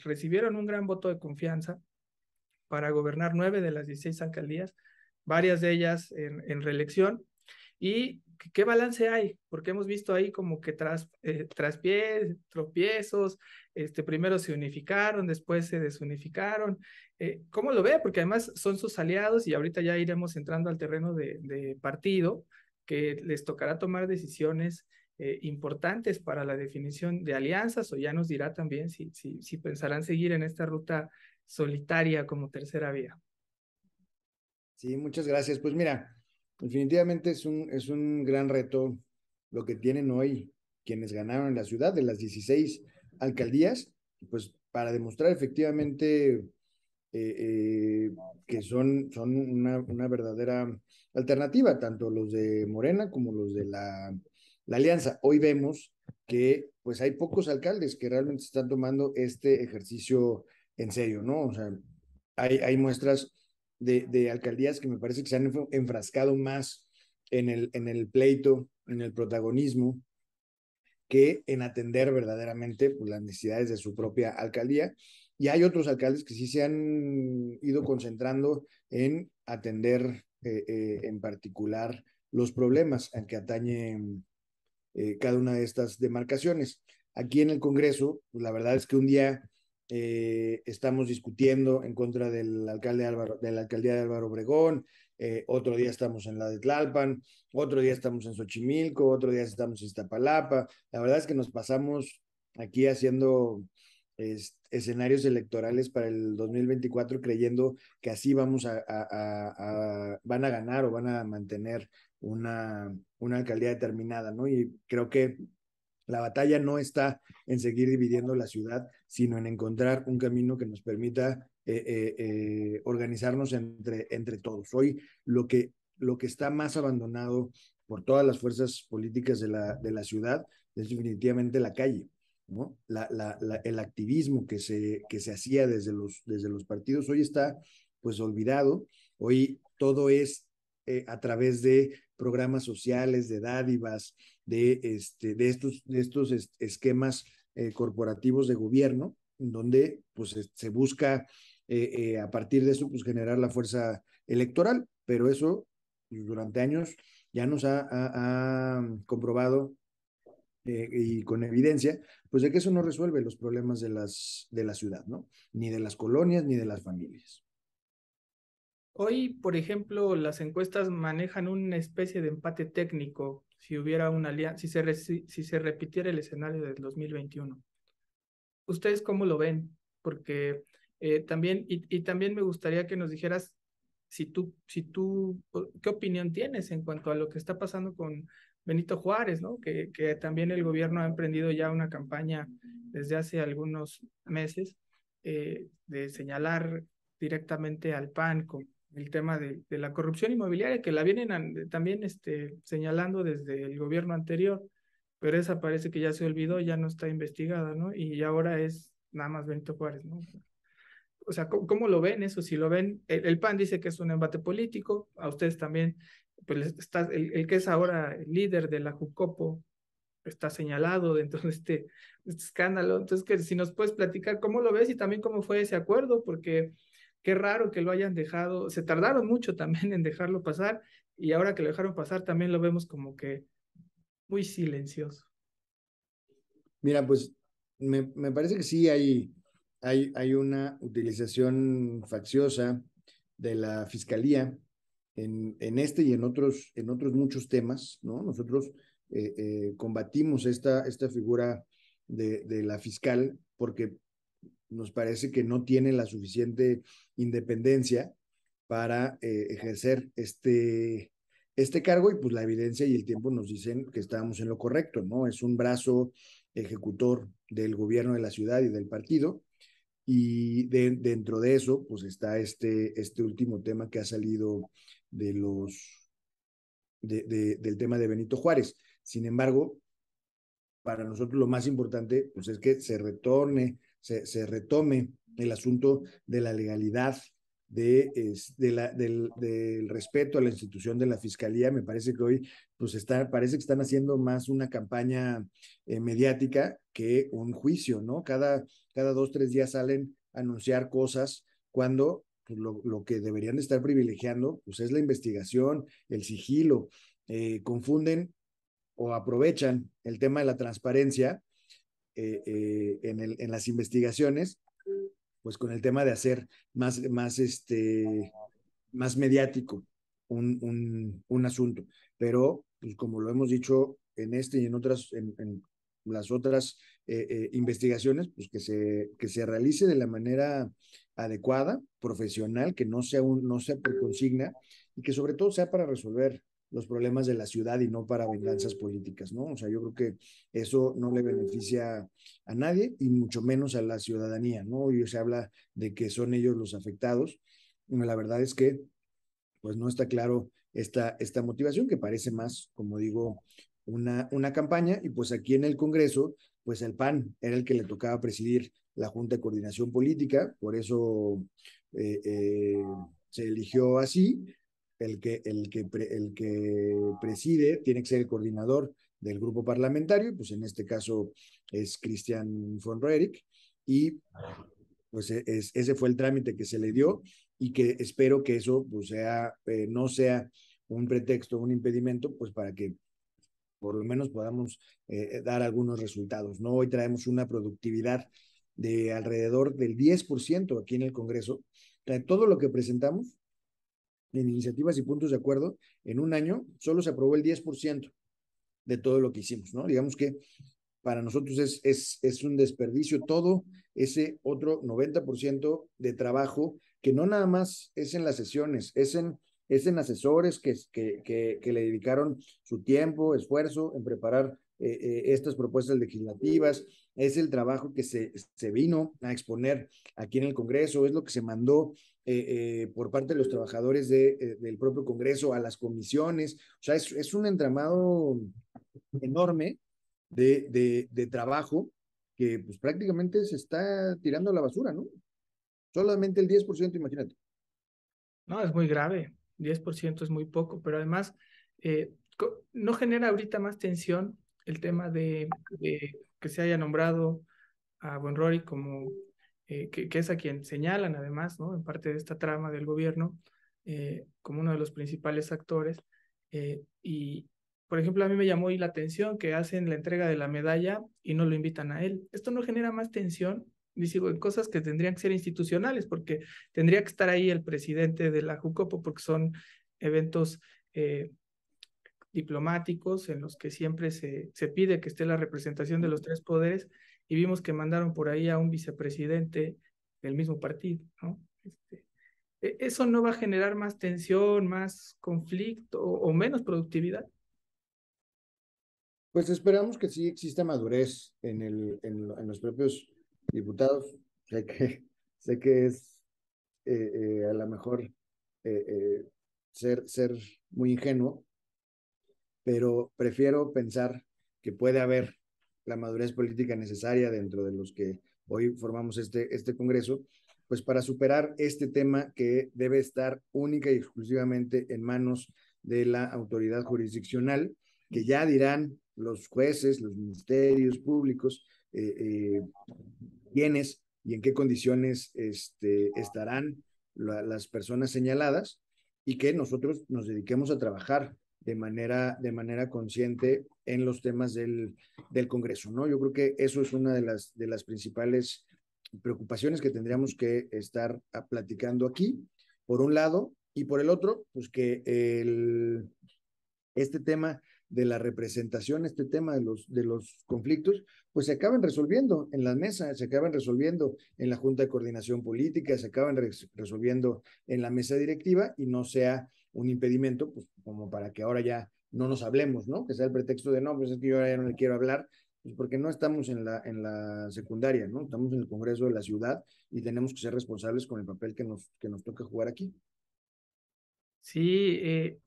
recibieron un gran voto de confianza para gobernar 9 de las 16 alcaldías, varias de ellas en reelección. ¿Y qué balance hay? Porque hemos visto ahí como que traspiés, tropiezos, primero se unificaron, después se desunificaron. ¿Cómo lo ve? Porque además son sus aliados y ahorita ya iremos entrando al terreno de partido, que les tocará tomar decisiones importantes para la definición de alianzas, o ya nos dirá también si pensarán seguir en esta ruta solitaria como tercera vía. Sí, muchas gracias. Pues mira, definitivamente es un gran reto lo que tienen hoy quienes ganaron en la ciudad de las 16 alcaldías, pues para demostrar efectivamente que son una verdadera alternativa, tanto los de Morena como los de la Alianza. Hoy vemos que pues hay pocos alcaldes que realmente están tomando este ejercicio en serio, ¿no? O sea, hay muestras de alcaldías que me parece que se han enfrascado más en el pleito, en el protagonismo, que en atender verdaderamente pues, las necesidades de su propia alcaldía. Y hay otros alcaldes que sí se han ido concentrando en atender en particular los problemas a que atañe cada una de estas demarcaciones. Aquí en el Congreso, pues, la verdad es que un día estamos discutiendo en contra del alcalde de la alcaldía de Álvaro Obregón, otro día estamos en la de Tlalpan, otro día estamos en Xochimilco, otro día estamos en Iztapalapa. La verdad es que nos pasamos aquí haciendo escenarios electorales para el 2024 creyendo que así van a ganar o van a mantener una alcaldía determinada, ¿no? Y creo que la batalla no está en seguir dividiendo la ciudad, sino en encontrar un camino que nos permita organizarnos entre todos. Hoy lo que está más abandonado por todas las fuerzas políticas de la ciudad es definitivamente la calle, ¿no? El activismo que se hacía desde los partidos hoy está pues olvidado. Hoy todo es a través de programas sociales, de dádivas, de estos esquemas corporativos de gobierno, donde pues, se busca a partir de eso pues, generar la fuerza electoral, pero eso pues, durante años ya nos ha comprobado y con evidencia, pues de que eso no resuelve los problemas de la ciudad, ¿no? Ni de las colonias, ni de las familias. Hoy, por ejemplo, las encuestas manejan una especie de empate técnico si hubiera una alianza, si se repitiera el escenario del 2021. ¿Ustedes cómo lo ven? Porque también, y también me gustaría que nos dijeras ¿qué opinión tienes en cuanto a lo que está pasando con Benito Juárez, ¿no? Que también el gobierno ha emprendido ya una campaña desde hace algunos meses de señalar directamente al PAN con el tema de la corrupción inmobiliaria, que la vienen también señalando desde el gobierno anterior, pero esa parece que ya se olvidó, ya no está investigada, ¿no? Y ahora es nada más Benito Juárez, ¿no? O sea, ¿cómo lo ven eso? Si lo ven, el PAN dice que es un embate político, a ustedes también, pues está, el que es ahora el líder de la Jucopo está señalado dentro de este escándalo. Entonces, que si nos puedes platicar cómo lo ves y también cómo fue ese acuerdo, porque qué raro que lo hayan dejado, se tardaron mucho también en dejarlo pasar y ahora que lo dejaron pasar también lo vemos como que muy silencioso. Mira, pues me parece que sí hay una utilización facciosa de la fiscalía en este y en otros muchos temas, ¿no? Nosotros combatimos esta figura de la fiscal porque nos parece que no tiene la suficiente independencia para ejercer este cargo y pues la evidencia y el tiempo nos dicen que estábamos en lo correcto, ¿no? Es un brazo ejecutor del gobierno de la ciudad y del partido y dentro de eso pues está este último tema que ha salido de del tema de Benito Juárez. Sin embargo, para nosotros lo más importante pues es que se retome el asunto de la legalidad, del respeto a la institución de la fiscalía. Me parece que hoy pues parece que están haciendo más una campaña mediática que un juicio, ¿no? Cada 2, 3 días salen a anunciar cosas cuando pues, lo que deberían de estar privilegiando pues es la investigación, el sigilo. Confunden o aprovechan el tema de la transparencia en las investigaciones, pues con el tema de hacer más mediático un asunto. Pero, pues como lo hemos dicho en este y en las otras investigaciones, pues que se realice de la manera adecuada, profesional, que no sea por consigna y que sobre todo sea para resolver los problemas de la ciudad y no para venganzas políticas, ¿no? O sea, yo creo que eso no le beneficia a nadie y mucho menos a la ciudadanía, ¿no? Y se habla de que son ellos los afectados. Bueno, la verdad es que pues no está claro esta motivación que parece más, como digo, una campaña y pues aquí en el Congreso, pues el PAN era el que le tocaba presidir la Junta de Coordinación Política, por eso eh, eh, se eligió así, el que preside tiene que ser el coordinador del grupo parlamentario, pues en este caso es Cristian von Roerich, y pues ese fue el trámite que se le dio y que espero que eso pues no sea un pretexto, un impedimento, pues para que por lo menos podamos dar algunos resultados, ¿no? Hoy traemos una productividad de alrededor del 10% aquí en el Congreso. O sea, todo lo que presentamos en iniciativas y puntos de acuerdo, en un año solo se aprobó el 10% de todo lo que hicimos, ¿no? Digamos que para nosotros es un desperdicio todo ese otro 90% de trabajo que no nada más es en las sesiones, es en asesores que le dedicaron su tiempo, esfuerzo en preparar estas propuestas legislativas, es el trabajo que se vino a exponer aquí en el Congreso, es lo que se mandó por parte de los trabajadores del propio Congreso a las comisiones, o sea, es un entramado enorme de trabajo que pues prácticamente se está tirando a la basura, ¿no? Solamente el 10%, imagínate. No, es muy grave, 10% es muy poco, pero además no genera ahorita más tensión el tema de que se haya nombrado a Rory como que es a quien señalan además, ¿no? En parte de esta trama del gobierno, como uno de los principales actores. Y, por ejemplo, a mí me llamó hoy la atención que hacen la entrega de la medalla y no lo invitan a él. ¿Esto no genera más tensión? Digo, en cosas que tendrían que ser institucionales, porque tendría que estar ahí el presidente de la Jucopo, porque son eventos diplomáticos en los que siempre se pide que esté la representación de los tres poderes y vimos que mandaron por ahí a un vicepresidente del mismo partido, ¿no? ¿Eso no va a generar más tensión, más conflicto o menos productividad? Pues esperamos que sí exista madurez en los propios diputados. Sé que, sé que es a lo mejor ser muy ingenuo, pero prefiero pensar que puede haber la madurez política necesaria dentro de los que hoy formamos este Congreso, pues para superar este tema que debe estar única y exclusivamente en manos de la autoridad jurisdiccional, que ya dirán los jueces, los ministerios públicos, quiénes y en qué condiciones estarán las personas señaladas y que nosotros nos dediquemos a trabajar de manera consciente en los temas del Congreso, ¿no? Yo creo que eso es una de las principales preocupaciones que tendríamos que estar platicando aquí, por un lado, y por el otro, pues que este tema de la representación, este tema de los conflictos, pues se acaban resolviendo en las mesas, se acaban resolviendo en la Junta de Coordinación Política, se acaban resolviendo en la mesa directiva y no sea un impedimento, pues como para que ahora ya no nos hablemos, ¿no? Que sea el pretexto de no, pues es que yo ahora ya no le quiero hablar, pues porque no estamos en la secundaria, ¿no? Estamos en el Congreso de la ciudad y tenemos que ser responsables con el papel que nos toca jugar aquí. Sí,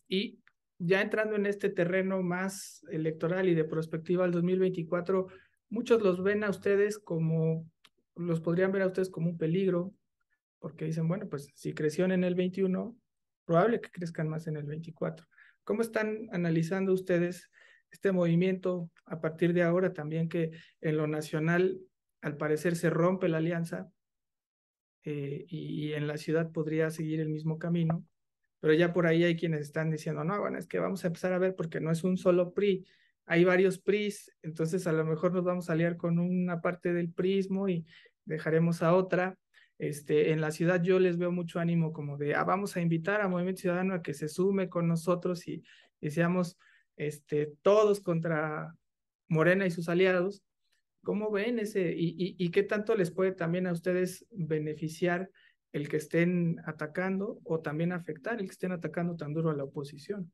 y ya entrando en este terreno más electoral y de perspectiva al 2024, muchos los ven a ustedes como, los podrían ver a ustedes como un peligro, porque dicen, bueno, pues si crecieron en el 21, probable que crezcan más en el 24. ¿Cómo están analizando ustedes este movimiento a partir de ahora también que en lo nacional al parecer se rompe la alianza y en la ciudad podría seguir el mismo camino? Pero ya por ahí hay quienes están diciendo, no, bueno, es que vamos a empezar a ver porque no es un solo PRI, hay varios PRIs, entonces a lo mejor nos vamos a aliar con una parte del prismo y dejaremos a otra. En la ciudad yo les veo mucho ánimo como de, vamos a invitar a Movimiento Ciudadano a que se sume con nosotros y seamos todos contra Morena y sus aliados. ¿Cómo ven ese y qué tanto les puede también a ustedes beneficiar el que estén atacando o también afectar el que estén atacando tan duro a la oposición?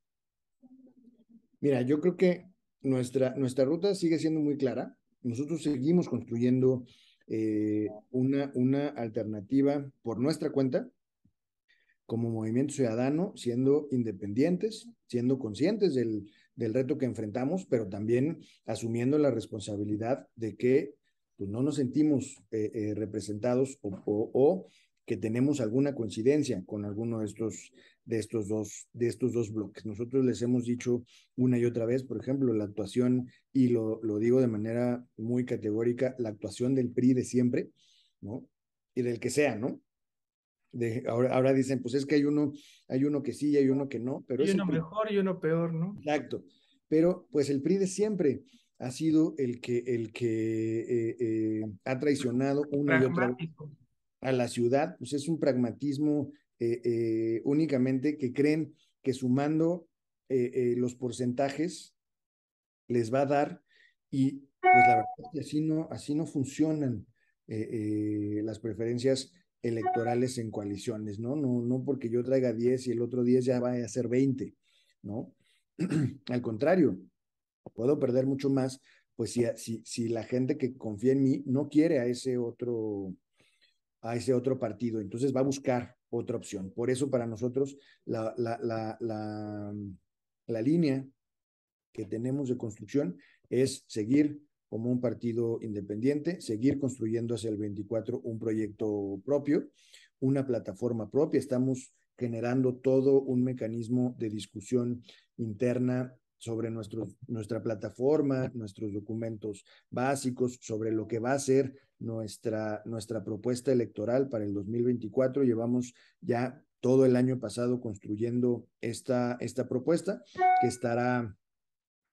Mira, yo creo que nuestra ruta sigue siendo muy clara. Nosotros seguimos construyendo una alternativa por nuestra cuenta como movimiento ciudadano, siendo independientes, siendo conscientes del reto que enfrentamos, pero también asumiendo la responsabilidad de que pues, no nos sentimos representados o que tenemos alguna coincidencia con alguno de estos dos bloques. Nosotros les hemos dicho una y otra vez, por ejemplo, la actuación, y lo digo de manera muy categórica, la actuación del PRI de siempre, ¿no? Y del que sea, ¿no? Ahora dicen, pues es que hay uno que sí y hay uno que no, pero Y es el uno PRI. mejor y uno peor, ¿no? Exacto. Pero pues el PRI de siempre ha sido el que ha traicionado una y otra vez Pragmático. a la ciudad. Pues es un pragmatismo únicamente que creen que sumando los porcentajes les va a dar y pues la verdad es que así no funcionan las preferencias electorales en coaliciones, ¿no? No porque yo traiga 10 y el otro 10 ya vaya a ser 20, ¿no? Al contrario, puedo perder mucho más, pues si la gente que confía en mí no quiere a ese otro partido, entonces va a buscar otra opción. Por eso para nosotros la línea que tenemos de construcción es seguir como un partido independiente, seguir construyendo hacia el 24 un proyecto propio, una plataforma propia. Estamos generando todo un mecanismo de discusión interna sobre nuestra plataforma, nuestros documentos básicos, sobre lo que va a ser nuestra propuesta electoral para el 2024. Llevamos ya todo el año pasado construyendo esta propuesta que estará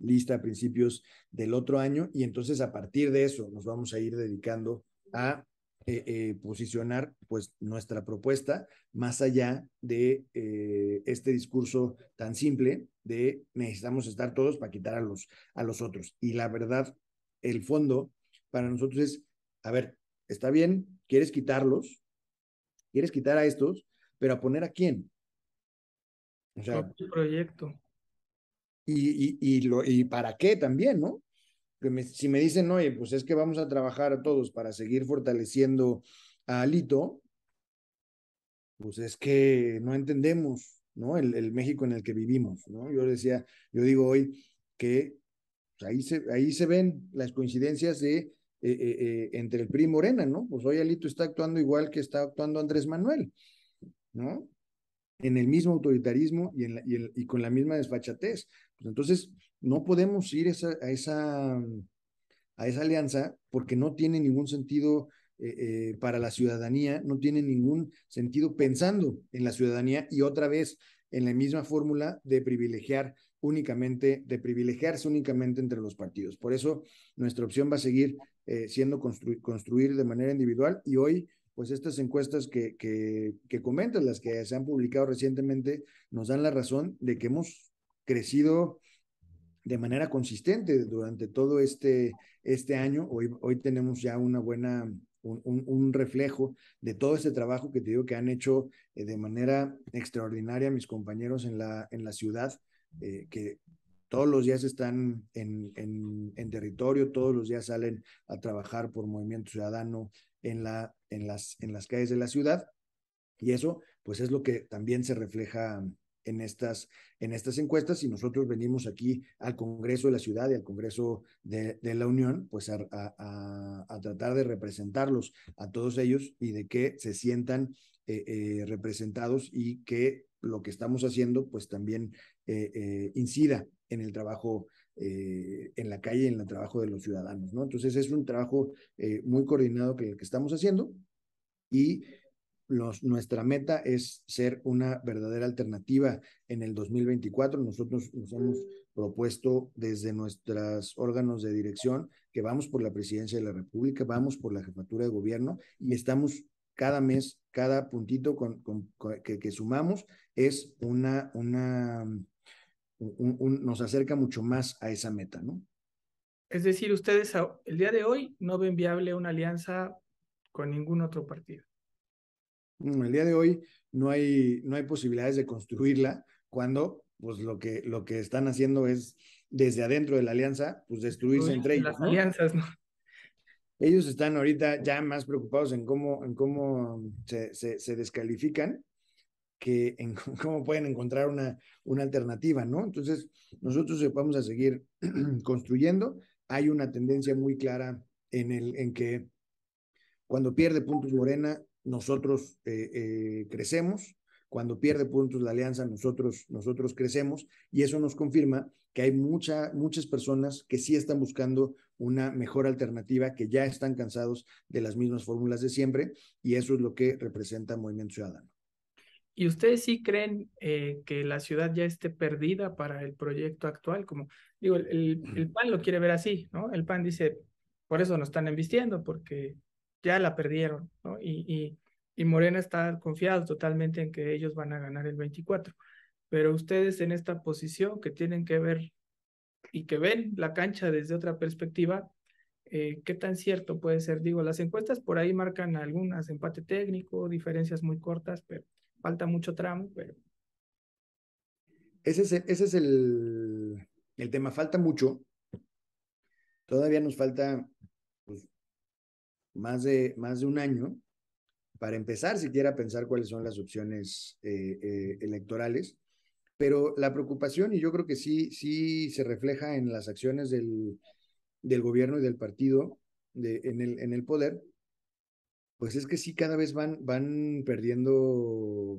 lista a principios del otro año y entonces a partir de eso nos vamos a ir dedicando a posicionar pues nuestra propuesta más allá de este discurso tan simple de necesitamos estar todos para quitar a los otros. Y la verdad, el fondo para nosotros es, a ver, está bien, quieres quitarlos, quieres quitar a estos, pero ¿a poner a quién? O con sea, el proyecto. y para qué también, ¿no? Si me dicen, oye, pues es que vamos a trabajar a todos para seguir fortaleciendo a Alito, pues es que no entendemos, ¿no? El México en el que vivimos, ¿no? Yo digo hoy que pues, ahí se ven las coincidencias entre el PRI y Morena, ¿no? Pues hoy Alito está actuando igual que está actuando Andrés Manuel, ¿no? En el mismo autoritarismo y con la misma desfachatez. Pues entonces, no podemos ir a esa alianza porque no tiene ningún sentido para la ciudadanía, no tiene ningún sentido pensando en la ciudadanía y otra vez en la misma fórmula de privilegiarse únicamente entre los partidos. Por eso nuestra opción va a seguir siendo construir de manera individual y hoy pues estas encuestas que comentas, las que se han publicado recientemente, nos dan la razón de que hemos crecido de manera consistente durante todo este año. Hoy tenemos ya un reflejo de todo este trabajo que te digo que han hecho de manera extraordinaria mis compañeros en la ciudad, que todos los días están en territorio, todos los días salen a trabajar por Movimiento Ciudadano en las calles de la ciudad. Y eso, pues, es lo que también se refleja en en estas encuestas y nosotros venimos aquí al Congreso de la Ciudad y al Congreso de la Unión, pues a tratar de representarlos a todos ellos y de que se sientan representados y que lo que estamos haciendo, pues también incida en el trabajo en la calle, en el trabajo de los ciudadanos, ¿no? Entonces es un trabajo muy coordinado que estamos haciendo y nuestra meta es ser una verdadera alternativa en el 2024. Nosotros nos hemos propuesto desde nuestros órganos de dirección que vamos por la presidencia de la República, vamos por la jefatura de gobierno y estamos cada mes, cada puntito que sumamos es nos acerca mucho más a esa meta, ¿no? Es decir, ustedes el día de hoy no ven viable una alianza con ningún otro partido. El día de hoy no hay posibilidades de construirla cuando pues lo que están haciendo es desde adentro de la alianza, pues destruirse entre ellos, Las ¿no? alianzas, ¿no? Ellos están ahorita ya más preocupados en cómo se descalifican que en cómo pueden encontrar una alternativa, ¿no? Entonces, nosotros vamos a seguir construyendo. Hay una tendencia muy clara en que cuando pierde puntos Morena, nosotros crecemos. Cuando pierde puntos la alianza, nosotros crecemos. Y eso nos confirma que hay muchas personas que sí están buscando una mejor alternativa, que ya están cansados de las mismas fórmulas de siempre. Y eso es lo que representa Movimiento Ciudadano. ¿Y ustedes sí creen que la ciudad ya esté perdida para el proyecto actual? Como digo, el PAN lo quiere ver así, ¿no? El PAN dice, por eso nos están embistiendo, porque ya la perdieron, ¿no? Y Morena está confiado totalmente en que ellos van a ganar el 24. Pero ustedes en esta posición que tienen que ver y que ven la cancha desde otra perspectiva, ¿qué tan cierto puede ser? Digo, las encuestas por ahí marcan algunas, empate técnico, diferencias muy cortas, pero falta mucho tramo, pero Ese es el tema. Falta mucho. Todavía nos falta pues, más de un año para empezar siquiera a pensar cuáles son las opciones electorales. Pero la preocupación, y yo creo que sí se refleja en las acciones del gobierno y del partido en el poder, pues es que sí cada vez van perdiendo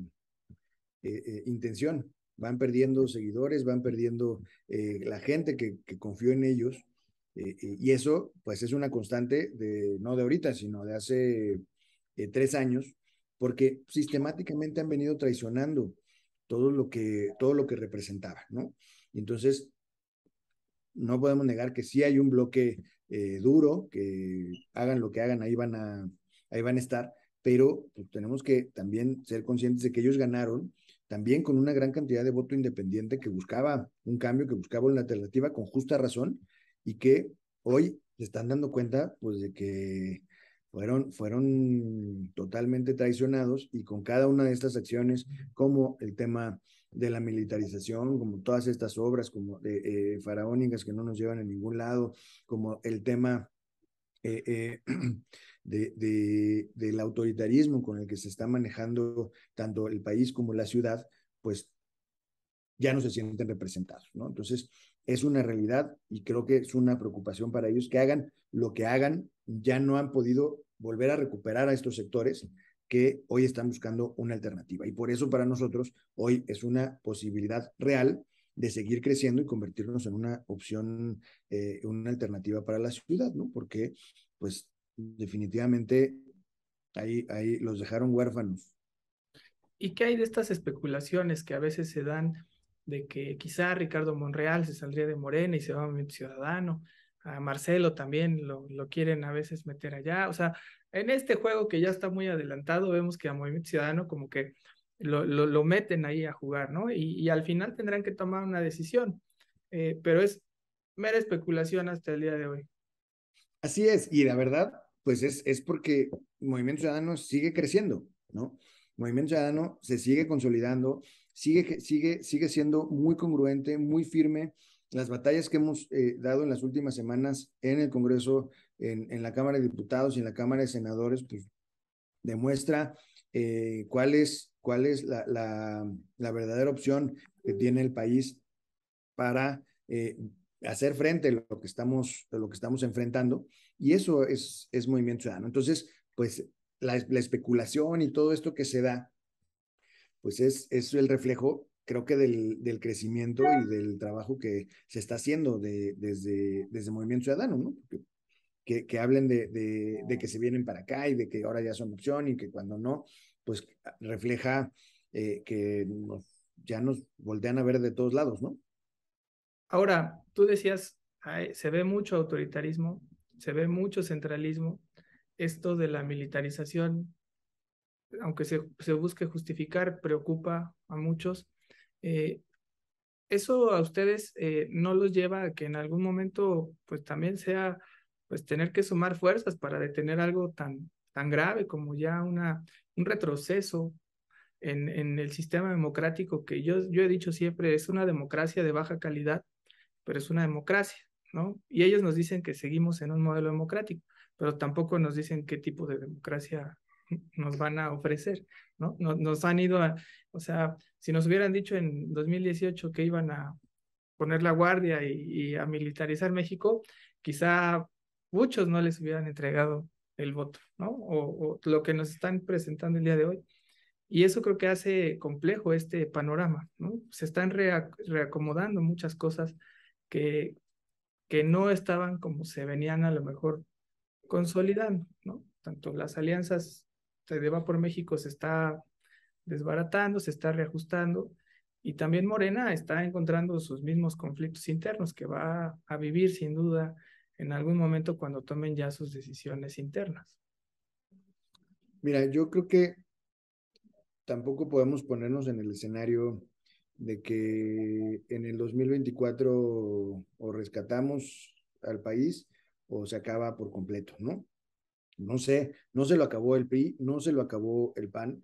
intención, van perdiendo seguidores, van perdiendo la gente que confió en ellos. Y eso, pues, es una constante no de ahorita, sino de hace 3 años, porque sistemáticamente han venido traicionando todo lo que representaba, ¿no? Entonces, no podemos negar que sí hay un bloque duro, que hagan lo que hagan, ahí van a estar, pero pues, tenemos que también ser conscientes de que ellos ganaron también con una gran cantidad de voto independiente que buscaba un cambio, que buscaba una alternativa con justa razón y que hoy se están dando cuenta pues de que fueron totalmente traicionados, y con cada una de estas acciones, como el tema de la militarización, como todas estas obras como faraónicas que no nos llevan a ningún lado, como el tema eh, eh, del autoritarismo con el que se está manejando tanto el país como la ciudad, pues ya no se sienten representados, ¿no? Entonces, es una realidad y creo que es una preocupación para ellos que hagan lo que hagan, ya no han podido volver a recuperar a estos sectores que hoy están buscando una alternativa. Y por eso para nosotros hoy es una posibilidad real de seguir creciendo y convertirnos en una opción, una alternativa para la ciudad, ¿no? Porque, pues, definitivamente ahí los dejaron huérfanos. ¿Y qué hay de estas especulaciones que a veces se dan de que quizá Ricardo Monreal se saldría de Morena y se va a Movimiento Ciudadano? A Marcelo también lo quieren a veces meter allá. O sea, en este juego que ya está muy adelantado, vemos que a Movimiento Ciudadano como que lo meten ahí a jugar, ¿no? Y al final tendrán que tomar una decisión. Pero es mera especulación hasta el día de hoy. Así es, y la verdad, pues es porque Movimiento Ciudadano sigue creciendo, ¿no? Movimiento Ciudadano se sigue consolidando, sigue siendo muy congruente, muy firme. Las batallas que hemos dado en las últimas semanas en el Congreso, en la Cámara de Diputados y en la Cámara de Senadores, pues demuestra cuál es la verdadera opción que tiene el país para hacer frente a lo que estamos enfrentando, y eso es Movimiento Ciudadano. Entonces, pues la especulación y todo esto que se da, pues es el reflejo, creo que del crecimiento y del trabajo que se está haciendo desde Movimiento Ciudadano, ¿no? Que hablen de que se vienen para acá y de que ahora ya son opción y que cuando no, pues refleja que ya nos voltean a ver de todos lados, ¿no? Ahora, tú decías, ay, se ve mucho autoritarismo, se ve mucho centralismo. Esto de la militarización, aunque se busque justificar, preocupa a muchos. Eh, ¿Eso a ustedes no los lleva a que en algún momento pues también sea pues tener que sumar fuerzas para detener algo tan grave como ya un retroceso en el sistema democrático que yo he dicho siempre es una democracia de baja calidad, pero es una democracia, ¿no? Y ellos nos dicen que seguimos en un modelo democrático, pero tampoco nos dicen qué tipo de democracia nos van a ofrecer, ¿no? Nos han ido a, o sea, si nos hubieran dicho en 2018 que iban a poner la guardia y a militarizar México, quizá muchos no les hubieran entregado el voto, ¿no? O lo que nos están presentando el día de hoy. Y eso creo que hace complejo este panorama, ¿no? Se están reacomodando muchas cosas que, que no estaban como se venían a lo mejor consolidando, ¿no? Tanto las alianzas de Va por México se está desbaratando, se está reajustando, y también Morena está encontrando sus mismos conflictos internos que va a vivir sin duda en algún momento cuando tomen ya sus decisiones internas. Mira, yo creo que tampoco podemos ponernos en el escenario de que en el 2024 o rescatamos al país o se acaba por completo, ¿no? No sé, no se lo acabó el PRI, no se lo acabó el PAN,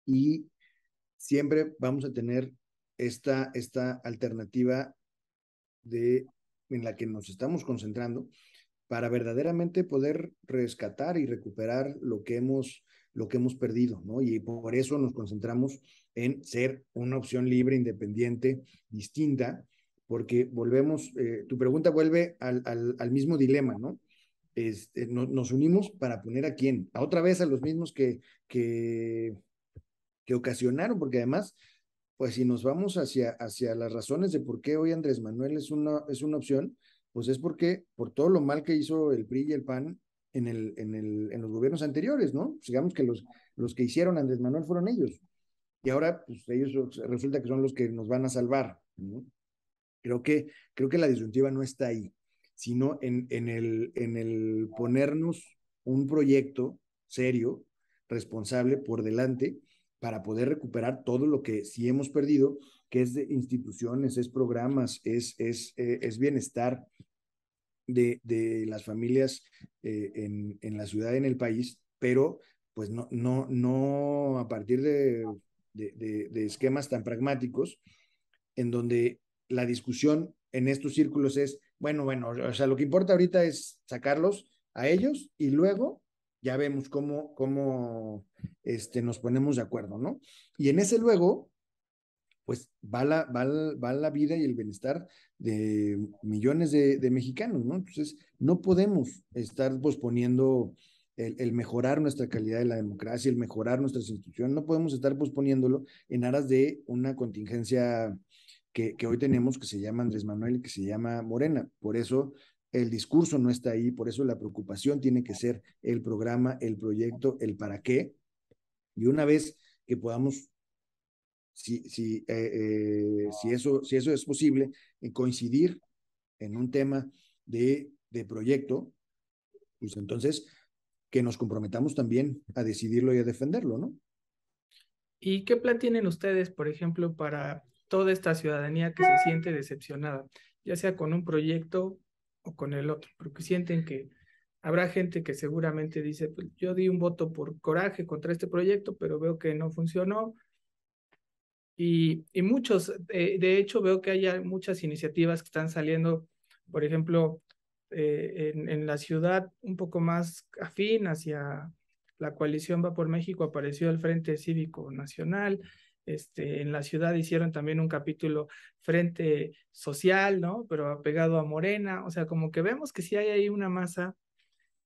y siempre vamos a tener esta alternativa en la que nos estamos concentrando para verdaderamente poder rescatar y recuperar lo que hemos perdido, ¿no? Y por eso nos concentramos en ser una opción libre, independiente, distinta, porque tu pregunta vuelve al mismo dilema, ¿no? Nos unimos para poner a quién, a otra vez a los mismos que, que ocasionaron, porque además, pues si nos vamos hacia las razones de por qué hoy Andrés Manuel es una opción, pues es porque por todo lo mal que hizo el PRI y el PAN en los gobiernos anteriores, ¿no? Pues digamos que los que hicieron Andrés Manuel fueron ellos. Y ahora, pues ellos resulta que son los que nos van a salvar, ¿no? Creo que la disyuntiva no está ahí, sino en el ponernos un proyecto serio, responsable por delante, para poder recuperar todo lo que sí hemos perdido, que es de instituciones, es programas, es bienestar de las familias en la ciudad y en el país, pero pues no a partir de esquemas tan pragmáticos en donde la discusión en estos círculos es, bueno, o sea, lo que importa ahorita es sacarlos a ellos y luego ya vemos cómo nos ponemos de acuerdo, ¿no? Y en ese luego, pues va la vida y el bienestar de millones de mexicanos, ¿no? Entonces, no podemos estar posponiendo el mejorar nuestra calidad de la democracia, el mejorar nuestras instituciones, no podemos estar posponiéndolo en aras de una contingencia que hoy tenemos que se llama Andrés Manuel y que se llama Morena. Por eso el discurso no está ahí, por eso la preocupación tiene que ser el programa, el proyecto, el para qué. Y una vez que podamos si eso es posible, en coincidir en un tema de proyecto, pues entonces que nos comprometamos también a decidirlo y a defenderlo, ¿no? ¿Y qué plan tienen ustedes, por ejemplo, para toda esta ciudadanía que se siente decepcionada, ya sea con un proyecto o con el otro? Porque sienten que habrá gente que seguramente dice, pues yo di un voto por coraje contra este proyecto, pero veo que no funcionó. Y muchos, de hecho, veo que hay muchas iniciativas que están saliendo, por ejemplo, en la ciudad un poco más afín hacia la coalición Va por México, apareció el Frente Cívico Nacional. En la ciudad hicieron también un capítulo Frente Social, ¿no? Pero apegado a Morena. O sea, como que vemos que sí hay ahí una masa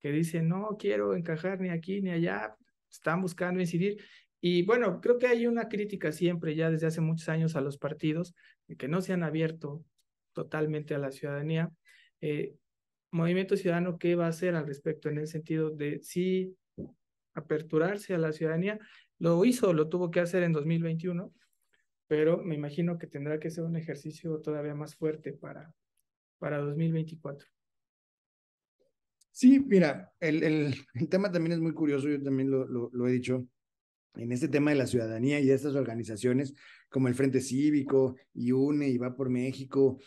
que dice, no quiero encajar ni aquí ni allá, están buscando incidir. Y bueno, creo que hay una crítica siempre, ya desde hace muchos años, a los partidos, de que no se han abierto totalmente a la ciudadanía. Eh, Movimiento Ciudadano, ¿qué va a hacer al respecto en el sentido de sí aperturarse a la ciudadanía? Lo hizo, lo tuvo que hacer en 2021, pero me imagino que tendrá que ser un ejercicio todavía más fuerte para 2024. Sí, mira, el tema también es muy curioso, yo también lo he dicho, en este tema de la ciudadanía y de estas organizaciones como el Frente Cívico y UNE y Va por México,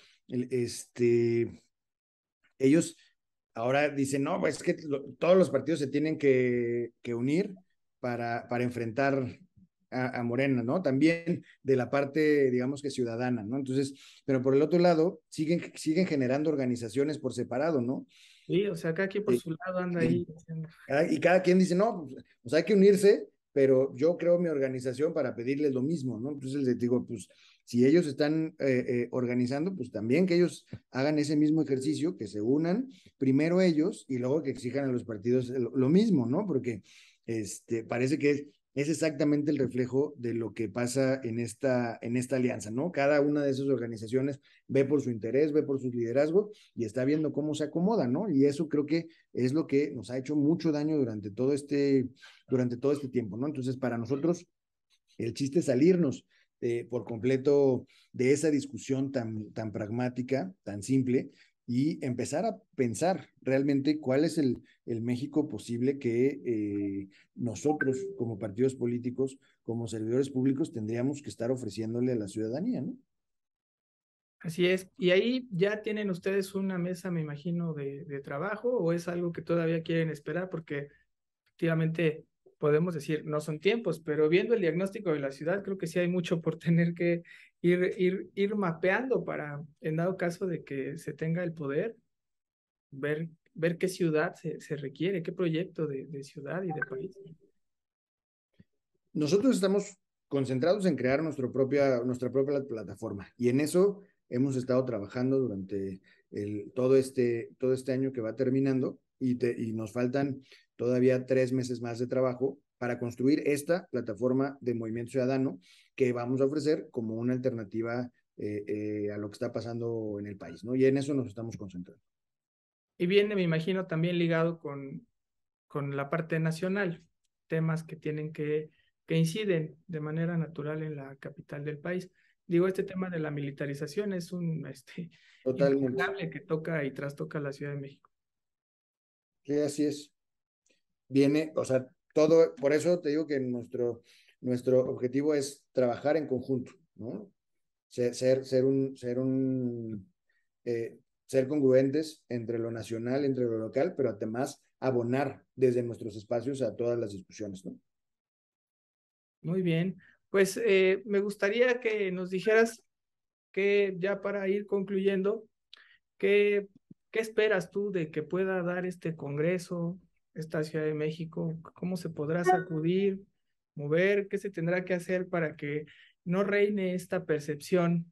ellos ahora dicen, no, pues es que todos los partidos se tienen que unir para enfrentar a Morena, ¿no? También de la parte, digamos que ciudadana, ¿no? Entonces, pero por el otro lado, siguen generando organizaciones por separado, ¿no? Sí, o sea, cada quien por Sí. su lado anda ahí Y, haciendo. y cada quien dice, no, pues hay que unirse, pero yo creo mi organización para pedirles lo mismo, ¿no? Entonces les digo, pues si ellos están organizando, pues también que ellos hagan ese mismo ejercicio, que se unan primero ellos y luego que exijan a los partidos lo mismo, ¿no? Porque parece que es exactamente el reflejo de lo que pasa en esta alianza, ¿no? Cada una de esas organizaciones ve por su interés, ve por su liderazgo y está viendo cómo se acomoda, ¿no? Y eso creo que es lo que nos ha hecho mucho daño durante todo este tiempo, ¿no? Entonces, para nosotros, el chiste es salirnos por completo de esa discusión tan pragmática, tan simple, y empezar a pensar realmente cuál es el México posible que nosotros como partidos políticos, como servidores públicos, tendríamos que estar ofreciéndole a la ciudadanía, ¿no? Así es. ¿Y ahí ya tienen ustedes una mesa, me imagino, de trabajo o es algo que todavía quieren esperar? Porque efectivamente podemos decir, no son tiempos, pero viendo el diagnóstico de la ciudad, creo que sí hay mucho por tener que ir mapeando para, en dado caso de que se tenga el poder, ver qué ciudad se requiere, qué proyecto de ciudad y de país. Nosotros estamos concentrados en crear nuestra propia plataforma y en eso hemos estado trabajando durante todo este año que va terminando y nos faltan todavía 3 meses más de trabajo para construir esta plataforma de Movimiento Ciudadano que vamos a ofrecer como una alternativa a lo que está pasando en el país, ¿no? Y en eso nos estamos concentrando. Y viene, me imagino, también ligado con la parte nacional, temas que tienen que inciden de manera natural en la capital del país. Digo, este tema de la militarización es un Totalmente. impagable que toca y trastoca la Ciudad de México. Sí, así es. Viene, o sea, todo, por eso te digo que nuestro objetivo es trabajar en conjunto, ¿no? Ser congruentes entre lo nacional, entre lo local, pero además abonar desde nuestros espacios a todas las discusiones, ¿no? Muy bien, pues me gustaría que nos dijeras que ya para ir concluyendo, ¿qué, qué esperas tú de que pueda dar este Congreso, esta Ciudad de México? ¿Cómo se podrá sacudir, mover? ¿Qué se tendrá que hacer para que no reine esta percepción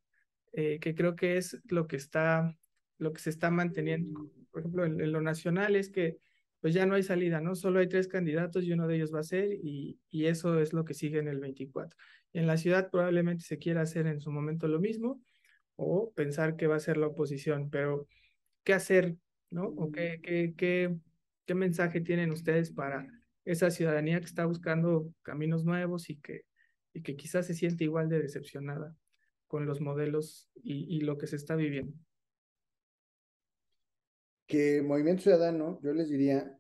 que creo que es lo que se está manteniendo? Por ejemplo, en lo nacional es que pues ya no hay salida, ¿no? Solo hay tres candidatos y uno de ellos va a ser y eso es lo que sigue en el 24. En la ciudad probablemente se quiera hacer en su momento lo mismo o pensar que va a ser la oposición, pero ¿qué hacer, no? ¿O qué mensaje tienen ustedes para esa ciudadanía que está buscando caminos nuevos y que quizás se siente igual de decepcionada con los modelos y lo que se está viviendo? Que Movimiento Ciudadano, yo les diría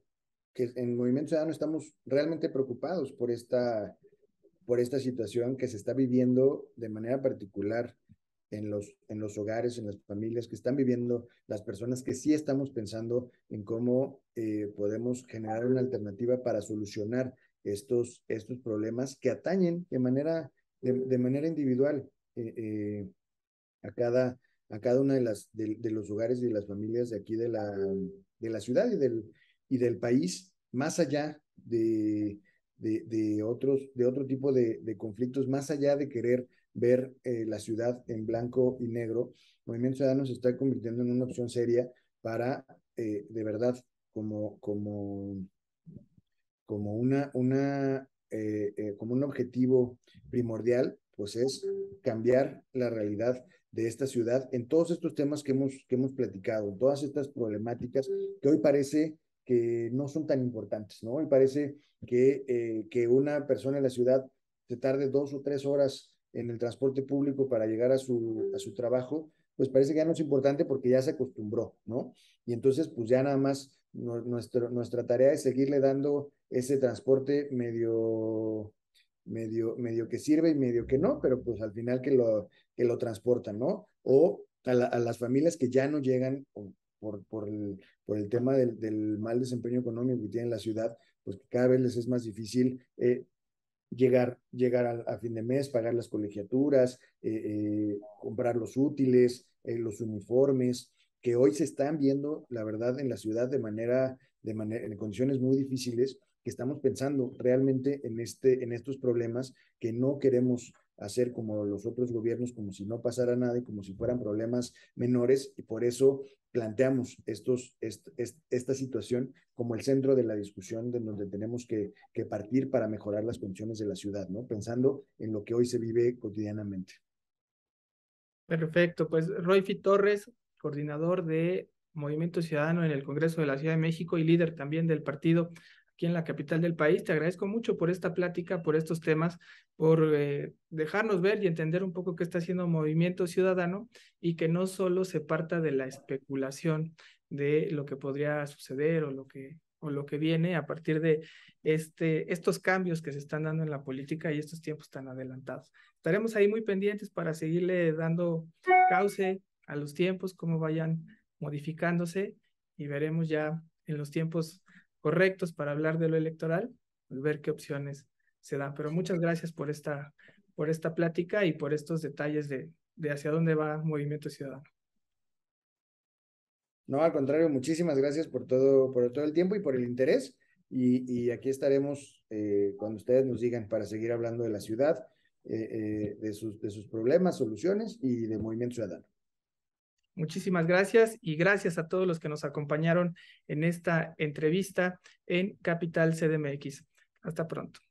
que en Movimiento Ciudadano estamos realmente preocupados por esta situación que se está viviendo de manera particular en los hogares, en las familias que están viviendo, las personas que sí estamos pensando en cómo podemos generar una alternativa para solucionar estos problemas que atañen de manera individual a a cada una de los hogares y de las familias de aquí de la ciudad y del país, más allá de otro tipo de conflictos, más allá de querer ver la ciudad en blanco y negro. Movimiento Ciudadano se está convirtiendo en una opción seria para, de verdad, como, como, como un objetivo primordial, pues es cambiar la realidad de esta ciudad en todos estos temas que hemos platicado, en todas estas problemáticas que hoy parece que no son tan importantes, ¿no? Hoy parece que una persona en la ciudad se tarde 2 o 3 horas en el transporte público para llegar a su trabajo, pues parece que ya no es importante porque ya se acostumbró, ¿no? Y entonces, pues ya nada más nuestra tarea es seguirle dando ese transporte medio que sirve y medio que no, pero pues al final que lo transportan, ¿no? O a las familias que ya no llegan por el tema del mal desempeño económico que tiene la ciudad, pues cada vez les es más difícil llegar a fin de mes, pagar las colegiaturas, comprar los útiles, los uniformes, que hoy se están viendo, la verdad, en la ciudad en condiciones muy difíciles, que estamos pensando realmente en estos problemas que no queremos hacer como los otros gobiernos, como si no pasara nada y como si fueran problemas menores, y por eso planteamos esta situación como el centro de la discusión de donde tenemos que partir para mejorar las condiciones de la ciudad, ¿no? Pensando en lo que hoy se vive cotidianamente. Perfecto, pues Royfi Torres, coordinador de Movimiento Ciudadano en el Congreso de la Ciudad de México y líder también del partido aquí en la capital del país. Te agradezco mucho por esta plática, por estos temas, por dejarnos ver y entender un poco qué está haciendo Movimiento Ciudadano y que no solo se parta de la especulación de lo que podría suceder o lo que viene a partir de estos cambios que se están dando en la política y estos tiempos tan adelantados. Estaremos ahí muy pendientes para seguirle dando cauce a los tiempos, cómo vayan modificándose y veremos ya en los tiempos correctos para hablar de lo electoral, pues ver qué opciones se dan. Pero muchas gracias por esta plática y por estos detalles de hacia dónde va Movimiento Ciudadano. No, al contrario, muchísimas gracias por todo el tiempo y por el interés. Y aquí estaremos cuando ustedes nos digan para seguir hablando de la ciudad, de sus problemas, soluciones y de Movimiento Ciudadano. Muchísimas gracias y gracias a todos los que nos acompañaron en esta entrevista en Capital CDMX. Hasta pronto.